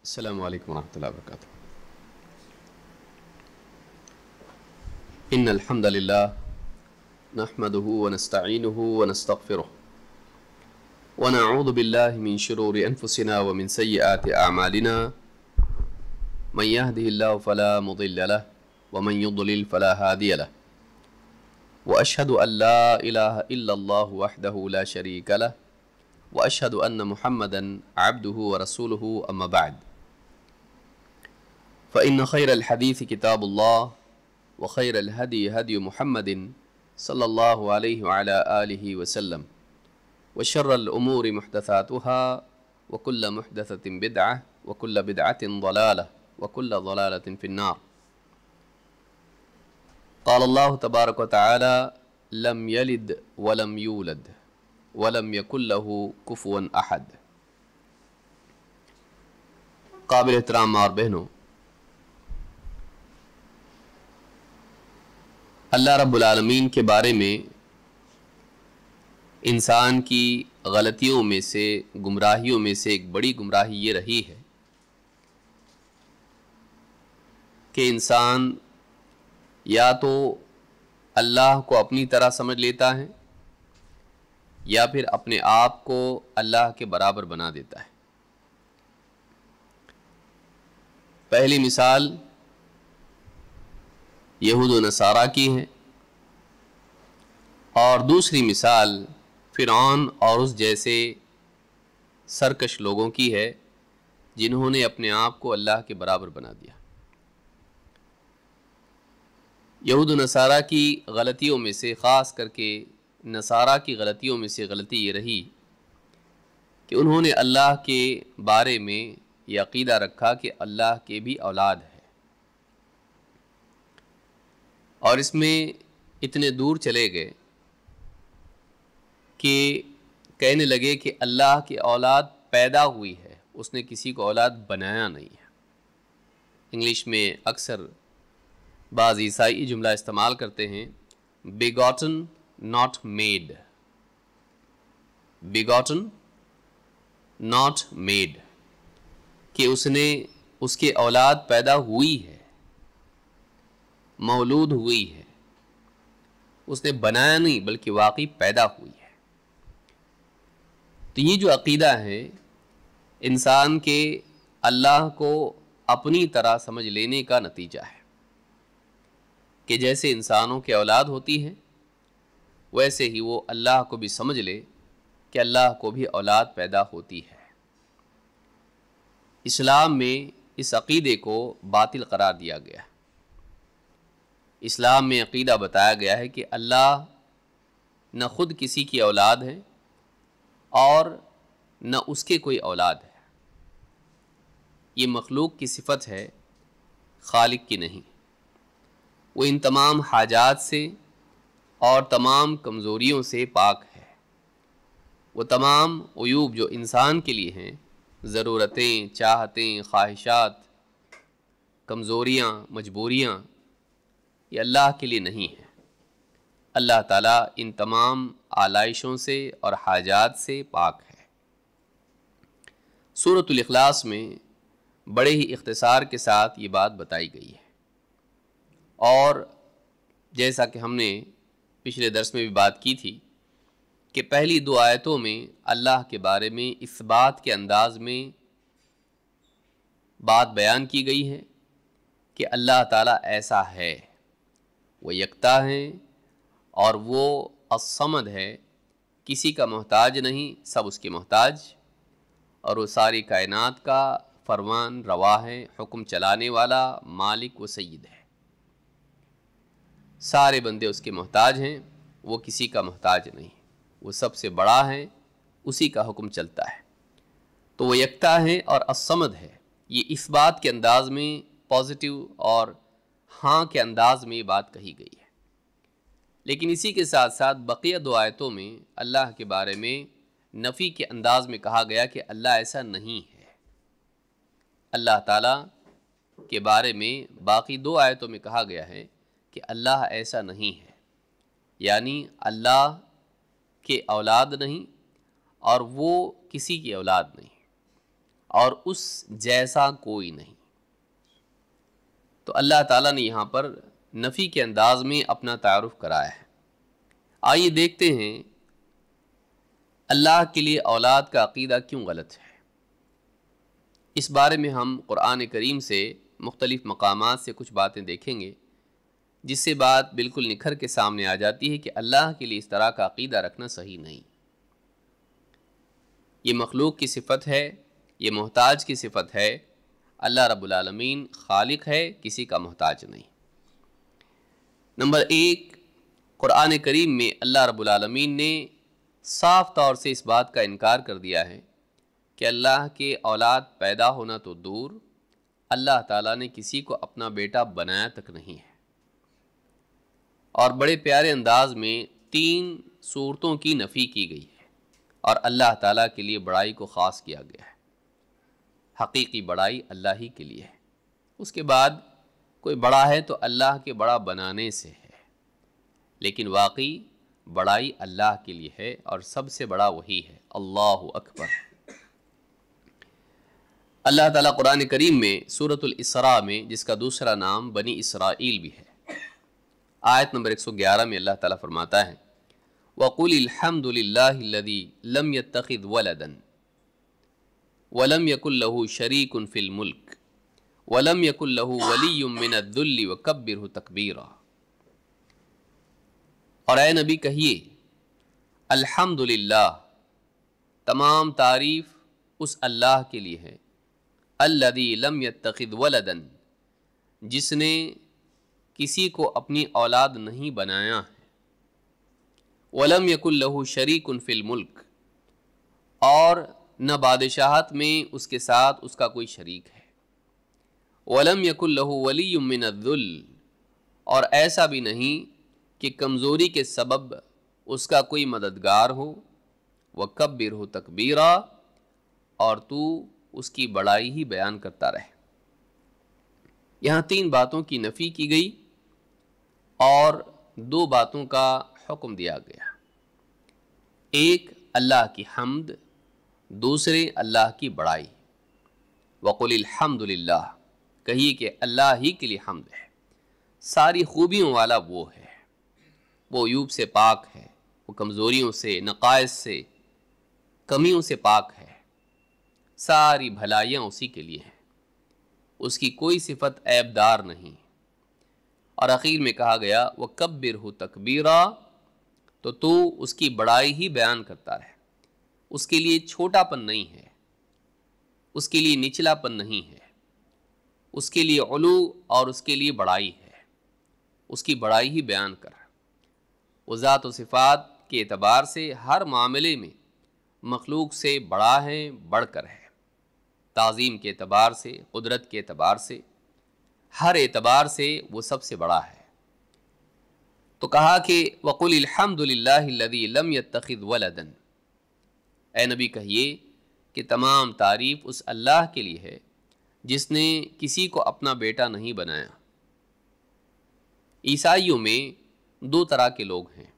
السلام عليكم ورحمة الله وبركاته. إن الحمد لله نحمده ونستعينه ونستغفره ونعوذ بالله من شرور أنفسنا ومن سيئات أعمالنا. من يهده الله فلا مضل له ومن يضلل فلا هادي له. وأشهد أن لا إله إلا الله وحده لا شريك له وأشهد أن محمدا عبده ورسوله. أما بعد، فإن خير الحديث كتاب الله وخير الهدي هدي محمد صلى الله عليه وعلى آله وسلم وشر الأمور محدثاتها وكل محدثة بدعة وكل بدعة ضلالة وكل ضلالة في النار. قال الله تبارك وتعالى: لم يلد ولم يولد ولم يكن له كفوا أحد. قابل احترام ماں اور بہنوں، اللہ رب العالمین کے بارے میں انسان کی غلطیوں میں سے، گمراہیوں میں سے ایک بڑی گمراہی یہ رہی ہے کہ انسان یا تو اللہ کو اپنی طرح سمجھ لیتا ہے یا پھر اپنے آپ کو اللہ کے برابر بنا دیتا ہے۔ پہلی مثال یہود و نصارہ کی ہے، اور دوسری مثال فرعون اور اس جیسے سرکش لوگوں کی ہے جنہوں نے اپنے آپ کو اللہ کے برابر بنا دیا۔ یہود و نصارہ کی غلطیوں میں سے، خاص کر کے نصارہ کی غلطیوں میں سے غلطی یہ رہی کہ انہوں نے اللہ کے بارے میں یہ عقیدہ رکھا کہ اللہ کے بھی اولاد ہے، اور اس میں اتنے دور چلے گئے کہ کہنے لگے کہ اللہ کی اولاد پیدا ہوئی ہے، اس نے کسی کو اولاد بنایا نہیں ہے۔ انگلش میں اکثر بعض عیسائی جملہ استعمال کرتے ہیں: begotten not made. begotten not made، کہ اس کے اولاد پیدا ہوئی ہے، مولود ہوئی ہے، اس نے بنایا نہیں بلکہ واقعی پیدا ہوئی ہے۔ تو یہ جو عقیدہ ہے انسان کے اللہ کو اپنی طرح سمجھ لینے کا نتیجہ ہے کہ جیسے انسانوں کے اولاد ہوتی ہے ویسے ہی وہ اللہ کو بھی سمجھ لے کہ اللہ کو بھی اولاد پیدا ہوتی ہے۔ اسلام میں اس عقیدے کو باطل قرار دیا گیا ہے۔ اسلام میں عقیدہ بتایا گیا ہے کہ اللہ نہ خود کسی کی اولاد ہے اور نہ اس کے کوئی اولاد ہے۔ یہ مخلوق کی صفت ہے، خالق کی نہیں۔ وہ ان تمام حاجات سے اور تمام کمزوریوں سے پاک ہے۔ وہ تمام عیوب جو انسان کے لیے ہیں، ضرورتیں، چاہتیں، خواہشات، کمزوریاں، مجبوریاں، یہ اللہ کے لیے نہیں ہے۔ اللہ تعالیٰ ان تمام آلائشوں سے اور حاجات سے پاک ہے۔ سورۃ الاخلاص میں بڑے ہی اختصار کے ساتھ یہ بات بتائی گئی ہے، اور جیسا کہ ہم نے پچھلے درس میں بھی بات کی تھی کہ پہلی دو آیتوں میں اللہ کے بارے میں اس بات کے انداز میں بات بیان کی گئی ہے کہ اللہ تعالیٰ ایسا ہے، وہ یکتا ہے اور وہ الصمد ہے، کسی کا محتاج نہیں، سب اس کے محتاج، اور وہ ساری کائنات کا فرمان روا ہے، حکم چلانے والا، مالک و سید ہے۔ سارے بندے اس کے محتاج ہیں، وہ کسی کا محتاج نہیں، وہ سب سے بڑا ہے، اسی کا حکم چلتا ہے۔ تو وہ یکتا ہے اور الصمد ہے، یہ اس بات کے انداز میں پازیٹیو اور ہاں کے انداز میں یہ بات کہی گئی ہے۔ لیکن اسی کے ساتھ ساتھ بقیہ دو آیتوں میں اللہ کے بارے میں نفی کے انداز میں کہا گیا کہ اللہ ایسا نہیں ہے۔ اللہ تعالیٰ کے بارے میں باقی دو آیتوں میں کہا گیا ہے کہ اللہ ایسا نہیں ہے، یعنی اللہ کے اولاد نہیں اور وہ کسی کی اولاد نہیں، اور اس جیسا کوئی نہیں۔ تو اللہ تعالیٰ نے یہاں پر نفی کے انداز میں اپنا تعارف کرایا ہے۔ آئیے دیکھتے ہیں اللہ کے لیے اولاد کا عقیدہ کیوں غلط ہے۔ اس بارے میں ہم قرآن کریم سے مختلف مقامات سے کچھ باتیں دیکھیں گے، جس سے بات بالکل نکھر کے سامنے آ جاتی ہے کہ اللہ کے لیے اس طرح کا عقیدہ رکھنا صحیح نہیں۔ یہ مخلوق کی صفت ہے، یہ محتاج کی صفت ہے۔ اللہ رب العالمین خالق ہے، کسی کا محتاج نہیں۔ نمبر 1، قرآن کریم میں اللہ رب العالمین نے صاف طور سے اس بات کا انکار کر دیا ہے کہ اللہ کے اولاد پیدا ہونا تو دور، اللہ تعالیٰ نے کسی کو اپنا بیٹا بنایا تک نہیں ہے۔ اور بڑے پیارے انداز میں 3 صورتوں کی نفی کی گئی ہے، اور اللہ تعالیٰ کے لیے بڑائی کو خاص کیا گیا ہے۔ حقیقی بڑائی اللہ ہی کے لیے ہے۔ اس کے بعد کوئی بڑا ہے تو اللہ کے بڑا بنانے سے ہے، لیکن واقعی بڑائی اللہ کے لیے ہے، اور سب سے بڑا وہی ہے۔ اللہ اکبر۔ اللہ تعالیٰ قرآن کریم میں سورۃ الاسراء میں، جس کا دوسرا نام بنی اسرائیل بھی ہے، آیت نمبر 111 میں اللہ تعالیٰ فرماتا ہے وَقُلِ الْحَمْدُ لِلَّهِ الَّذِي لَمْ يَتَّخِذْ وَلَدًا وَلَمْ يَكُنْ لَهُ شَرِيكٌ فِي الْمُلْكِ وَلَمْ يَكُنْ لَهُ وَلِيٌّ مِّنَ الذُّلِّ وَكَبِّرْهُ تَكْبِيرًا۔ اور اے نبی کہیے الحمدللہ، تمام تعریف اس اللہ کے لیے ہے، الذی لم یتخذ ولدا، جس نے کسی کو اپنی اولاد نہیں بنایا ہے، ولم یکن لہ شریک فی الملک، اور نہ بادشاہت میں اس کے ساتھ اس کا کوئی شریک ہے، ولم یکن لہ ولی من الذل، اور ایسا بھی نہیں کہ کمزوری کے سبب اس کا کوئی مددگار ہو، وَكَبِّرْهُ تَكْبِيرًا، اور تو اس کی بڑائی ہی بیان کرتا رہے۔ یہاں 3 باتوں کی نفی کی گئی اور 2 باتوں کا حکم دیا گیا۔ ایک اللہ کی حمد، دوسرے اللہ کی بڑائی۔ وَقُلِ الْحَمْدُ لِلَّهِ، کہیے کہ اللہ ہی کے لیے حمد ہے، ساری خوبیوں والا وہ ہے، وہ عیوب سے پاک ہے، وہ کمزوریوں سے، نقائص سے، کمیوں سے پاک ہے، ساری بھلائیاں اسی کے لیے ہیں، اس کی کوئی صفت عیب دار نہیں۔ اور اخیر میں کہا گیا وَكَبِّرْهُ تَكْبِيرًا، تو اس کی بڑائی ہی بیان کرتا رہے۔ اس کے لیے چھوٹا پن نہیں ہے، اس کے لیے نچلا پن نہیں ہے، اس کے لیے علو اور اس کے لیے بڑائی ہے، اس کی بڑائی ہی بیان کر۔ وہ ذات و صفات کے اعتبار سے ہر معاملے میں مخلوق سے بڑا ہے، بڑھ کر ہے، تعظیم کے اعتبار سے، قدرت کے اعتبار سے، ہر اعتبار سے وہ سب سے بڑا ہے۔ تو کہا کہ وَقُلِ الْحَمْدُ لِلَّهِ الَّذِي لَمْ يَتَّخِذْ وَلَدًا، اے نبی کہیے کہ تمام تعریف اس اللہ کے لیے ہے جس نے کسی کو اپنا بیٹا نہیں بنایا۔ عیسائیوں میں 2 طرح کے لوگ ہیں۔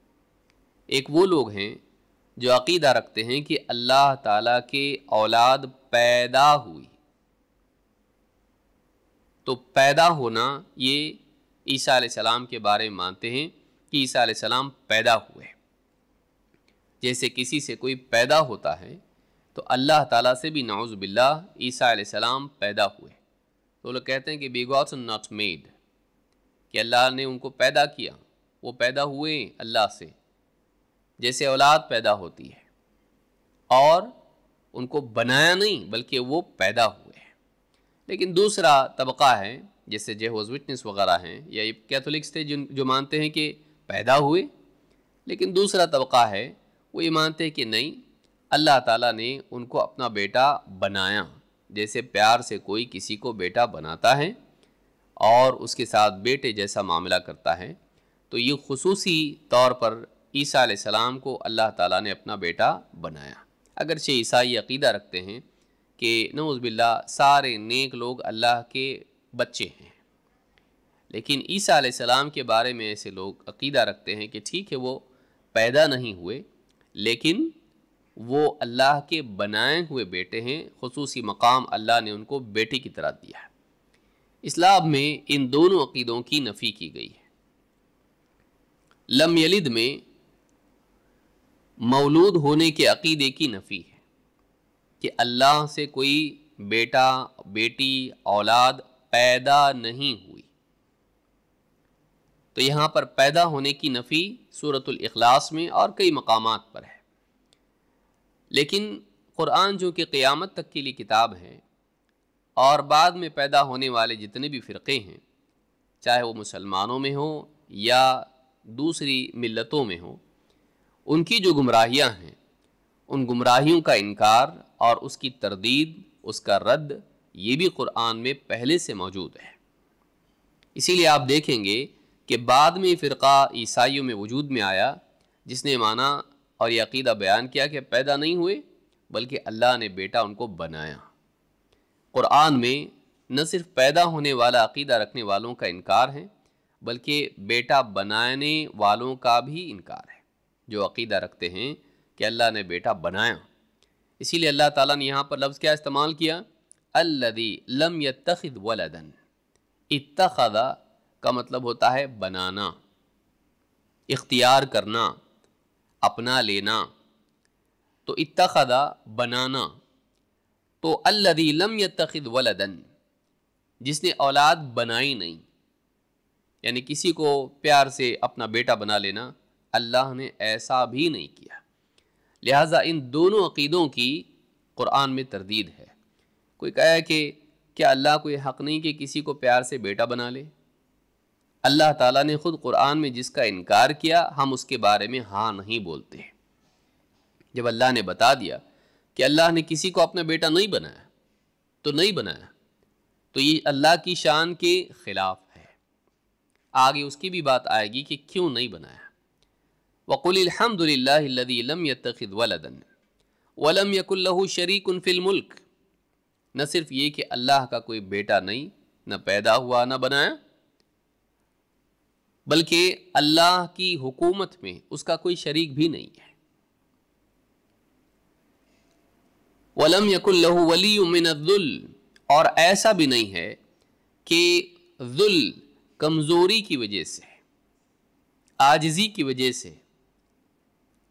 ایک وہ لوگ ہیں جو عقیدہ رکھتے ہیں کہ اللہ تعالیٰ کے اولاد پیدا ہوئی، تو پیدا ہونا یہ عیسیٰ علیہ السلام کے بارے میں مانتے ہیں کہ عیسیٰ علیہ السلام پیدا ہوئے۔ جیسے کسی سے کوئی پیدا ہوتا ہے تو اللہ تعالیٰ سے بھی نعوذ باللہ عیسیٰ علیہ السلام پیدا ہوئے۔ تو لوگ کہتے ہیں کہ begotten not made، کہ اللہ نے ان کو پیدا کیا، وہ پیدا ہوئے اللہ سے، جیسے اولاد پیدا ہوتی ہے، اور ان کو بنایا نہیں بلکہ وہ پیدا ہوئے۔ لیکن دوسرا طبقہ ہے، جیسے جیہوز وٹنس وغیرہ ہیں، یا کیتھولکس تھے جو مانتے ہیں کہ پیدا ہوئے، لیکن دوسرا طبقہ ہے وہ یہ مانتے ہیں کہ نہیں، اللہ تعالیٰ نے ان کو اپنا بیٹا بنایا، جیسے پیار سے کوئی کسی کو بیٹا بناتا ہے اور اس کے ساتھ بیٹے جیسا معاملہ کرتا ہے، تو یہ خصوصی طور پر عیسیٰ علیہ السلام کو اللہ تعالیٰ نے اپنا بیٹا بنایا۔ اگرچہ عیسائی عقیدہ رکھتے ہیں کہ نعوذ باللہ سارے نیک لوگ اللہ کے بچے ہیں، لیکن عیسیٰ علیہ السلام کے بارے میں ایسے لوگ عقیدہ رکھتے ہیں کہ ٹھیک ہے وہ پیدا نہیں ہوئے، لیکن وہ اللہ کے بنائے ہوئے بیٹے ہیں، خصوصی مقام اللہ نے ان کو بیٹے کی طرح دیا ہے۔ اسلام میں ان دونوں عقیدوں کی نفی کی گئی ہے۔ لم یلد میں مولود ہونے کے عقیدے کی نفی ہے کہ اللہ سے کوئی بیٹا، بیٹی، اولاد پیدا نہیں ہوئی۔ تو یہاں پر پیدا ہونے کی نفی سورۃ الاخلاص میں اور کئی مقامات پر ہے، لیکن قرآن جو کہ قیامت تک کے لیے کتاب ہے، اور بعد میں پیدا ہونے والے جتنے بھی فرقے ہیں، چاہے وہ مسلمانوں میں ہوں یا دوسری ملتوں میں ہوں، ان کی جو گمراہیاں ہیں، ان گمراہیوں کا انکار اور اس کی تردید، اس کا رد، یہ بھی قرآن میں پہلے سے موجود ہے۔ اسی لیے آپ دیکھیں گے کہ بعد میں فرقہ عیسائیوں میں وجود میں آیا، جس نے مانا اور یہ عقیدہ بیان کیا کہ پیدا نہیں ہوئے بلکہ اللہ نے بیٹا ان کو بنایا۔ قرآن میں نہ صرف پیدا ہونے والا عقیدہ رکھنے والوں کا انکار ہے، بلکہ بیٹا بنانے والوں کا بھی انکار ہے، جو عقیدہ رکھتے ہیں کہ اللہ نے بیٹا بنایا۔ اسی لیے اللہ تعالیٰ نے یہاں پر لفظ کیا استعمال کیا؟ الذی لم یتخذ ولدا۔ اتخذ کا مطلب ہوتا ہے بنانا، اختیار کرنا، اپنا لینا، تو اتخذ بنانا۔ تو الذی لم یتخذ ولدا، جس نے اولاد بنائی نہیں، یعنی کسی کو پیار سے اپنا بیٹا بنا لینا، اللہ نے ایسا بھی نہیں کیا۔ لہٰذا ان دونوں عقیدوں کی قرآن میں تردید ہے۔ کوئی کہے کہ کیا اللہ کو یہ حق نہیں کہ کسی کو پیار سے بیٹا بنا لے؟ اللہ تعالیٰ نے خود قرآن میں جس کا انکار کیا، ہم اس کے بارے میں ہاں نہیں بولتے۔ جب اللہ نے بتا دیا کہ اللہ نے کسی کو اپنا بیٹا نہیں بنایا تو نہیں بنایا، تو یہ اللہ کی شان کے خلاف ہے۔ آگے اس کی بھی بات آئے گی کہ کیوں نہیں بنایا۔ وَقُلِ الْحَمْدُ لِلَّهِ الَّذِي لَمْ يَتَّخِذْ وَلَدًا وَلَمْ يَكُنْ لَهُ شَرِيكٌ فِي الْمُلْكِ۔ نہ صرف یہ کہ اللہ کا کوئی بیٹا نہیں، نہ پیدا ہوا، نہ بنایا، بلکہ اللہ کی حکومت میں اس کا کوئی شریک بھی نہیں ہے۔ وَلَمْ يَكُنْ لَهُ وَلِيٌّ مِّنَ الذُّلِّ، اور ایسا بھی نہیں ہے کہ ذل، کمزوری کی وجہ سے، عاجزی کی وجہ سے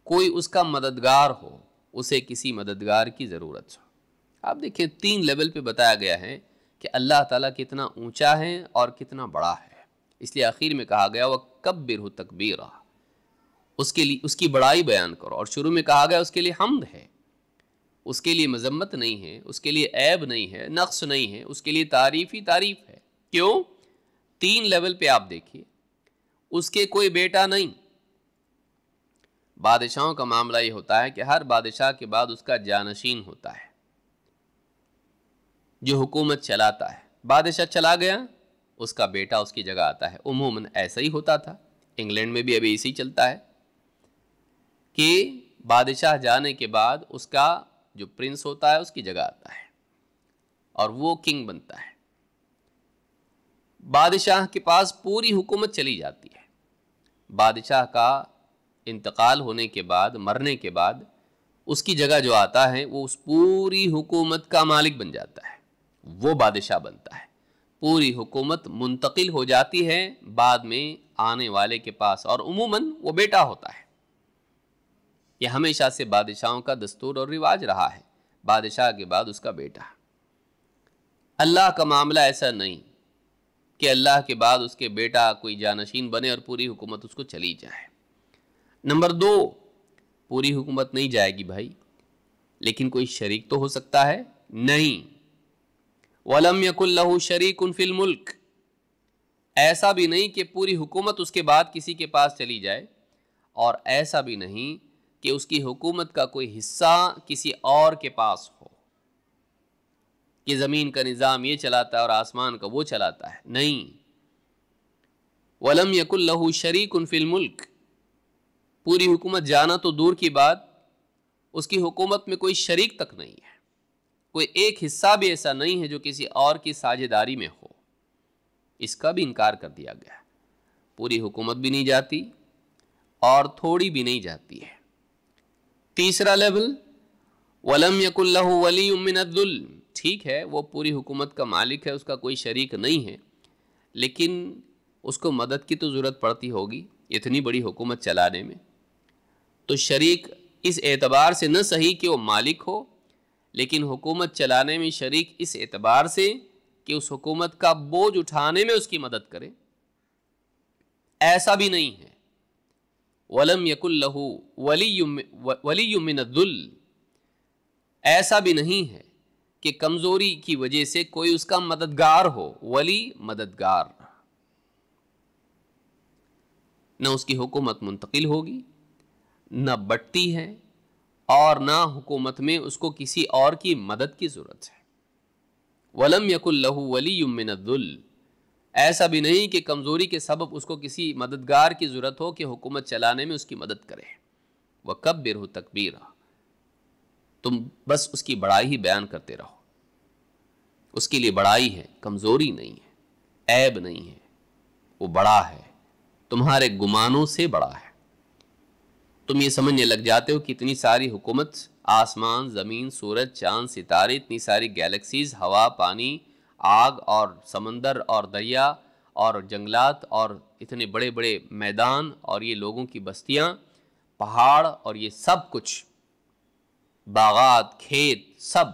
کوئی اس کا مددگار ہو، اسے کسی مددگار کی ضرورت ہو۔ آپ دیکھیں 3 لیول پہ بتایا گیا ہے کہ اللہ تعالیٰ کتنا اونچا ہے اور کتنا بڑا ہے۔ اس لیے آخر میں کہا گیا وَكَبِّرْهُ تَكْبِيرًا، اس کے لیے اس کی بڑائی بیان کرو، اور شروع میں کہا گیا اس کے لیے حمد ہے، اس کے لیے مذمت نہیں ہے، اس کے لیے عیب نہیں ہے، نقص نہیں ہے، اس کے لیے تعریف ہی تعریف ہے۔ کیوں؟ 3 لیول پہ آپ دیکھیے، اس کے کوئی بیٹا نہیں۔ بادشاہوں کا معاملہ یہ ہوتا ہے کہ ہر بادشاہ کے بعد اس کا جانشین ہوتا ہے جو حکومت چلاتا ہے۔ بادشاہ چلا گیا، اس کا بیٹا اس کی جگہ آتا ہے۔ عموماً ایسا ہی ہوتا تھا، انگلینڈ میں بھی ابھی اسی چلتا ہے کہ بادشاہ جانے کے بعد اس کا جو پرنس ہوتا ہے اس کی جگہ آتا ہے اور وہ کنگ بنتا ہے۔ بادشاہ کے پاس پوری حکومت چلی جاتی ہے۔ بادشاہ کا انتقال ہونے کے بعد، مرنے کے بعد، اس کی جگہ جو آتا ہے وہ اس پوری حکومت کا مالک بن جاتا ہے، وہ بادشاہ بنتا ہے۔ پوری حکومت منتقل ہو جاتی ہے بعد میں آنے والے کے پاس، اور عموماً وہ بیٹا ہوتا ہے۔ یہ ہمیشہ سے بادشاہوں کا دستور اور رواج رہا ہے، بادشاہ کے بعد اس کا بیٹا۔ اللہ کا معاملہ ایسا نہیں کہ اللہ کے بعد اس کے بیٹا کوئی جانشین بنے اور پوری حکومت اس کو چلی جائے۔ نمبر 2، پوری حکومت نہیں جائے گی بھائی، لیکن کوئی شریک تو ہو سکتا ہے؟ نہیں۔ وَلَمْ يَكُنْ لَهُ شَرِيكٌ فِي الْمُلْكِ، ایسا بھی نہیں کہ پوری حکومت اس کے بعد کسی کے پاس چلی جائے، اور ایسا بھی نہیں کہ اس کی حکومت کا کوئی حصہ کسی اور کے پاس ہو، کہ زمین کا نظام یہ چلاتا ہے اور آسمان کا وہ چلاتا ہے، نہیں۔ وَلَمْ يَكُنْ لَهُ شَرِيكٌ فِي الْمُلْكِ، پوری حکومت جانا تو دور کی بات، اس کی حکومت میں کوئی شریک تک نہیں ہے، کوئی ایک حصہ بھی ایسا نہیں ہے جو کسی اور کی ساجھیداری میں ہو۔ اس کا بھی انکار کر دیا گیا، پوری حکومت بھی نہیں جاتی اور تھوڑی بھی نہیں جاتی ہے۔ تیسرا لیول، وَلَمْ يَكُنْ لَهُ وَلِيٌّ مِّنَ الذُّلِّ، ٹھیک ہے وہ پوری حکومت کا مالک ہے، اس کا کوئی شریک نہیں ہے، لیکن اس کو مدد کی تو ضرورت پڑتی ہوگی اتنی بڑی حکومت چلانے میں۔ تو شریک اس اعتبار سے نہ صحیح کہ وہ مالک ہو، لیکن حکومت چلانے میں شریک اس اعتبار سے کہ اس حکومت کا بوجھ اٹھانے میں اس کی مدد کرے، ایسا بھی نہیں ہے۔ وَلَمْ يَكُنْ لَهُ وَلِيٌّ مِّنَ الذُّلِّ، ایسا بھی نہیں ہے کہ کمزوری کی وجہ سے کوئی اس کا مددگار ہو، ولی مددگار، نہ اس کی حکومت منتقل ہوگی، نہ بٹتی ہے، اور نہ حکومت میں اس کو کسی اور کی مدد کی ضرورت ہے۔ وَلَمْ يَكُنْ لَهُ وَلِيٌّ مِّنَ الذُّلِّ، ایسا بھی نہیں کہ کمزوری کے سبب اس کو کسی مددگار کی ضرورت ہو کہ حکومت چلانے میں اس کی مدد کرے۔ وَكَبِّرْهُ تَكْبِيرًا، تم بس اس کی بڑائی ہی بیان کرتے رہو، اس کے لیے بڑائی ہے، کمزوری نہیں ہے، عیب نہیں ہے، وہ بڑا ہے، تمہارے گمانوں سے بڑا ہے۔ تم یہ سمجھنے لگ جاتے ہو کہ اتنی ساری حکومت، آسمان، زمین، سورج، چاند، ستارے، اتنی ساری گیلیکسیز، ہوا، پانی، آگ اور سمندر اور دریا اور جنگلات اور اتنے بڑے بڑے میدان اور یہ لوگوں کی بستیاں، پہاڑ اور یہ سب کچھ، باغات، کھیت، سب،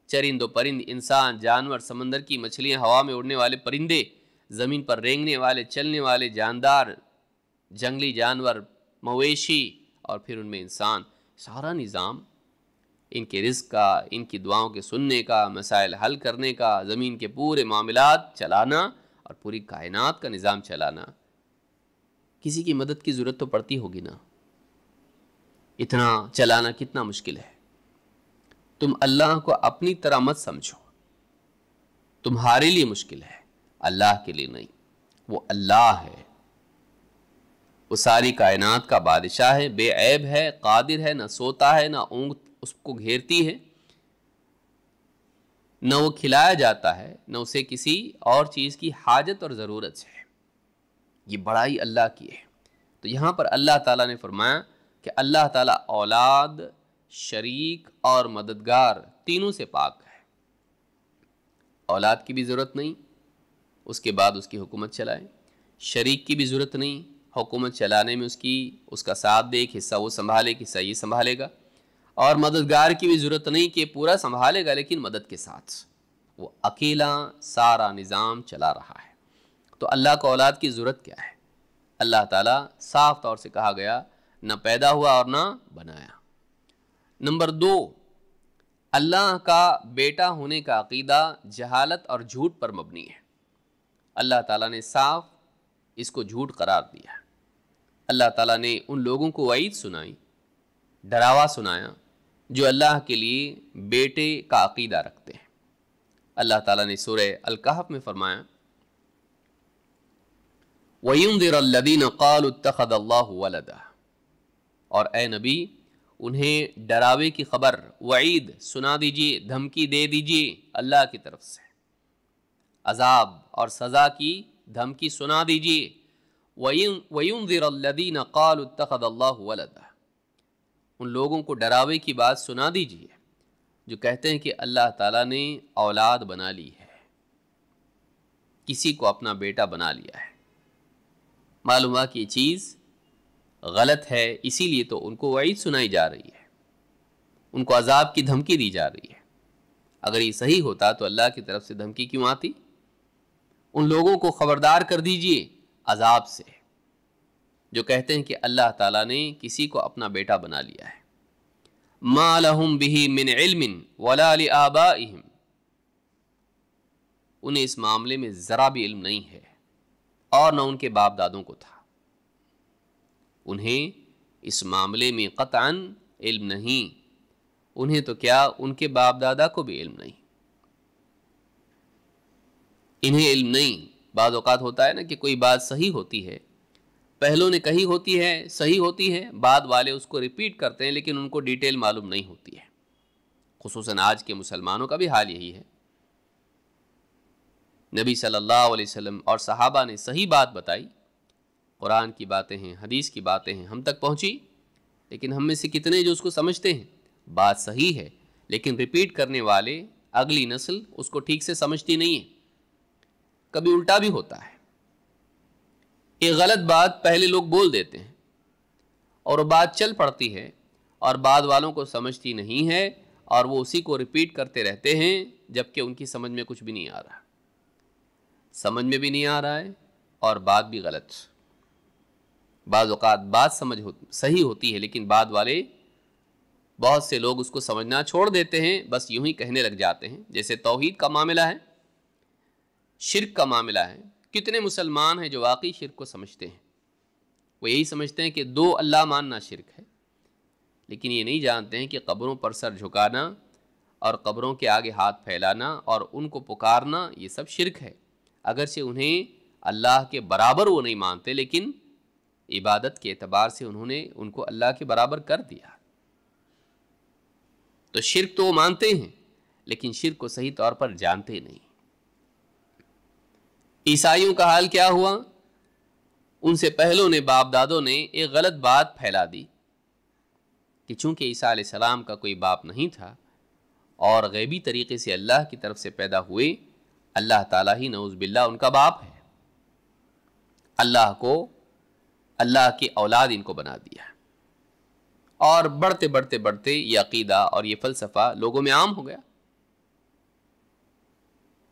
چرند و پرند، انسان، جانور، سمندر کی مچھلیاں، ہوا میں اڑنے والے پرندے، زمین پر رینگنے والے، چلنے والے جاندار، جنگلی جانور، مویشی، اور پھر ان میں انسان، سارا نظام، ان کے رزق کا، ان کی دعاؤں کے سننے کا، مسائل حل کرنے کا، زمین کے پورے معاملات چلانا اور پوری کائنات کا نظام چلانا، کسی کی مدد کی ضرورت تو پڑتی ہوگی نا۔ اتنا چلانا کتنا مشکل ہے۔ تم اللہ کو اپنی طرح مت سمجھو، تمہارے لیے مشکل ہے، اللہ کے لیے نہیں۔ وہ اللہ ہے، وہ ساری کائنات کا بادشاہ ہے، بے عیب ہے، قادر ہے، نہ سوتا ہے، نہ اونگ اس کو گھیرتی ہے، نہ وہ کھلایا جاتا ہے، نہ اسے کسی اور چیز کی حاجت اور ضرورت ہے۔ یہ بڑائی اللہ کی ہے۔ تو یہاں پر اللہ تعالیٰ نے فرمایا کہ اللہ تعالیٰ اولاد، شریک اور مددگار تینوں سے پاک ہے۔ اولاد کی بھی ضرورت نہیں، اس کے بعد اس کی حکومت چلائے، شریک کی بھی ضرورت نہیں، حکومت چلانے میں اس کا ساتھ دے، ایک حصہ وہ سنبھالے، ایک حصہ یہ سنبھالے گا، اور مددگار کی بھی ضرورت نہیں کہ پورا سنبھالے گا لیکن مدد کے ساتھ، وہ اکیلا سارا نظام چلا رہا ہے۔ تو اللہ کو اولاد کی ضرورت کیا ہے؟ اللہ تعالیٰ صاف طور سے کہا گیا، نہ پیدا ہوا اور نہ بنایا۔ نمبر 2، اللہ کا بیٹا ہونے کا عقیدہ جہالت اور جھوٹ پر مبنی ہے۔ اللہ تعالیٰ نے صاف اس کو جھوٹ قرار دیا۔ اللہ تعالیٰ نے ان لوگوں کو وعید سنائی، ڈراوا سنایا، جو اللہ کے لیے بیٹے کا عقیدہ رکھتے ہیں۔ اللہ تعالیٰ نے سورہ الکہف میں فرمایا، وَيُنذِرَ الَّذِينَ قَالُوا اتَّخَذَ اللَّهُ وَلَدًا، اور اے نبی انہیں ڈراوے کی خبر، وعید سنا دیجئے، دھمکی دے دیجئے اللہ کی طرف سے، عذاب اور سزا کی دھمکی سنا دیجئے۔ وَيُنذِرَ الَّذِينَ قَالُوا اتَّخَذَ اللَّهُ وَلَدًا، ان لوگوں کو ڈراوے کی بات سنا دیجئے جو کہتے ہیں کہ اللہ تعالیٰ نے اولاد بنا لی ہے، کسی کو اپنا بیٹا بنا لیا ہے۔ معلوم ہوا کہ یہ چیز غلط ہے، اسی لیے تو ان کو وعید سنائی جا رہی ہے، ان کو عذاب کی دھمکی دی جا رہی ہے۔ اگر یہ صحیح ہوتا تو اللہ کی طرف سے دھمکی کیوں آتی؟ ان لوگوں کو خبردار کر دیجئے عذاب سے جو کہتے ہیں کہ اللہ تعالیٰ نے کسی کو اپنا بیٹا بنا لیا ہے۔ مَا لَهُمْ بِهِ مِنْ عِلْمٍ وَلَا لِآبَائِهِمْ، انہیں اس معاملے میں ذرا بھی علم نہیں ہے اور نہ ان کے باپ دادوں کو تھا، انہیں اس معاملے میں قطعاً علم نہیں، انہیں تو کیا ان کے باپ دادا کو بھی علم نہیں، انہیں علم نہیں۔ بعض اوقات ہوتا ہے نا کہ کوئی بات صحیح ہوتی ہے، پہلوں نے کہی ہوتی ہے، صحیح ہوتی ہے، بعد والے اس کو ریپیٹ کرتے ہیں لیکن ان کو ڈیٹیل معلوم نہیں ہوتی ہے۔ خصوصاً آج کے مسلمانوں کا بھی حال یہی ہے۔ نبی صلی اللہ علیہ وسلم اور صحابہ نے صحیح بات بتائی، قرآن کی باتیں ہیں، حدیث کی باتیں ہیں، ہم تک پہنچی، لیکن ہم میں سے کتنے جو اس کو سمجھتے ہیں بات صحیح ہے لیکن ریپیٹ کرنے والے اگلی نسل اس کو ٹھیک سے سمجھتی نہیں ہے. کبھی الٹا بھی ہوتا ہے. ایک غلط بات پہلے لوگ بول دیتے ہیں اور وہ بات چل پڑتی ہے اور بعد والوں کو سمجھتی نہیں ہے اور وہ اسی کو ریپیٹ کرتے رہتے ہیں جبکہ ان کی سمجھ میں کچھ بھی نہیں آ رہا. سمجھ میں بھی نہیں آ رہا ہے اور بات بھی غلط. بعض اوقات بات صحیح ہوتی ہے لیکن بعد والے بہت سے لوگ اس کو سمجھنا چھوڑ دیتے ہیں, بس یوں ہی کہنے لگ جاتے ہیں. جیسے توحید کا معاملہ ہے, شرک کا معاملہ ہے. کتنے مسلمان ہیں جو واقعی شرک کو سمجھتے ہیں؟ وہ یہی سمجھتے ہیں کہ 2 اللہ ماننا شرک ہے, لیکن یہ نہیں جانتے ہیں کہ قبروں پر سر جھکانا اور قبروں کے آگے ہاتھ پھیلانا اور ان کو پکارنا یہ سب شرک ہے. اگرچہ انہیں اللہ کے برابر وہ نہیں مانتے, لیکن عبادت کے اعتبار سے انہوں نے ان کو اللہ کے برابر کر دیا. تو شرک تو وہ مانتے ہیں لیکن شرک کو صحیح طور پر جانتے نہیں. عیسائیوں کا حال کیا ہوا؟ ان سے پہلوں نے, باپ دادوں نے ایک غلط بات پھیلا دی کہ چونکہ عیسیٰ علیہ السلام کا کوئی باپ نہیں تھا اور غیبی طریقے سے اللہ کی طرف سے پیدا ہوئے, اللہ تعالیٰ ہی نعوذ باللہ ان کا باپ ہے. اللہ کی اولاد ان کو بنا دیا. اور بڑھتے بڑھتے بڑھتے یہ عقیدہ اور یہ فلسفہ لوگوں میں عام ہو گیا,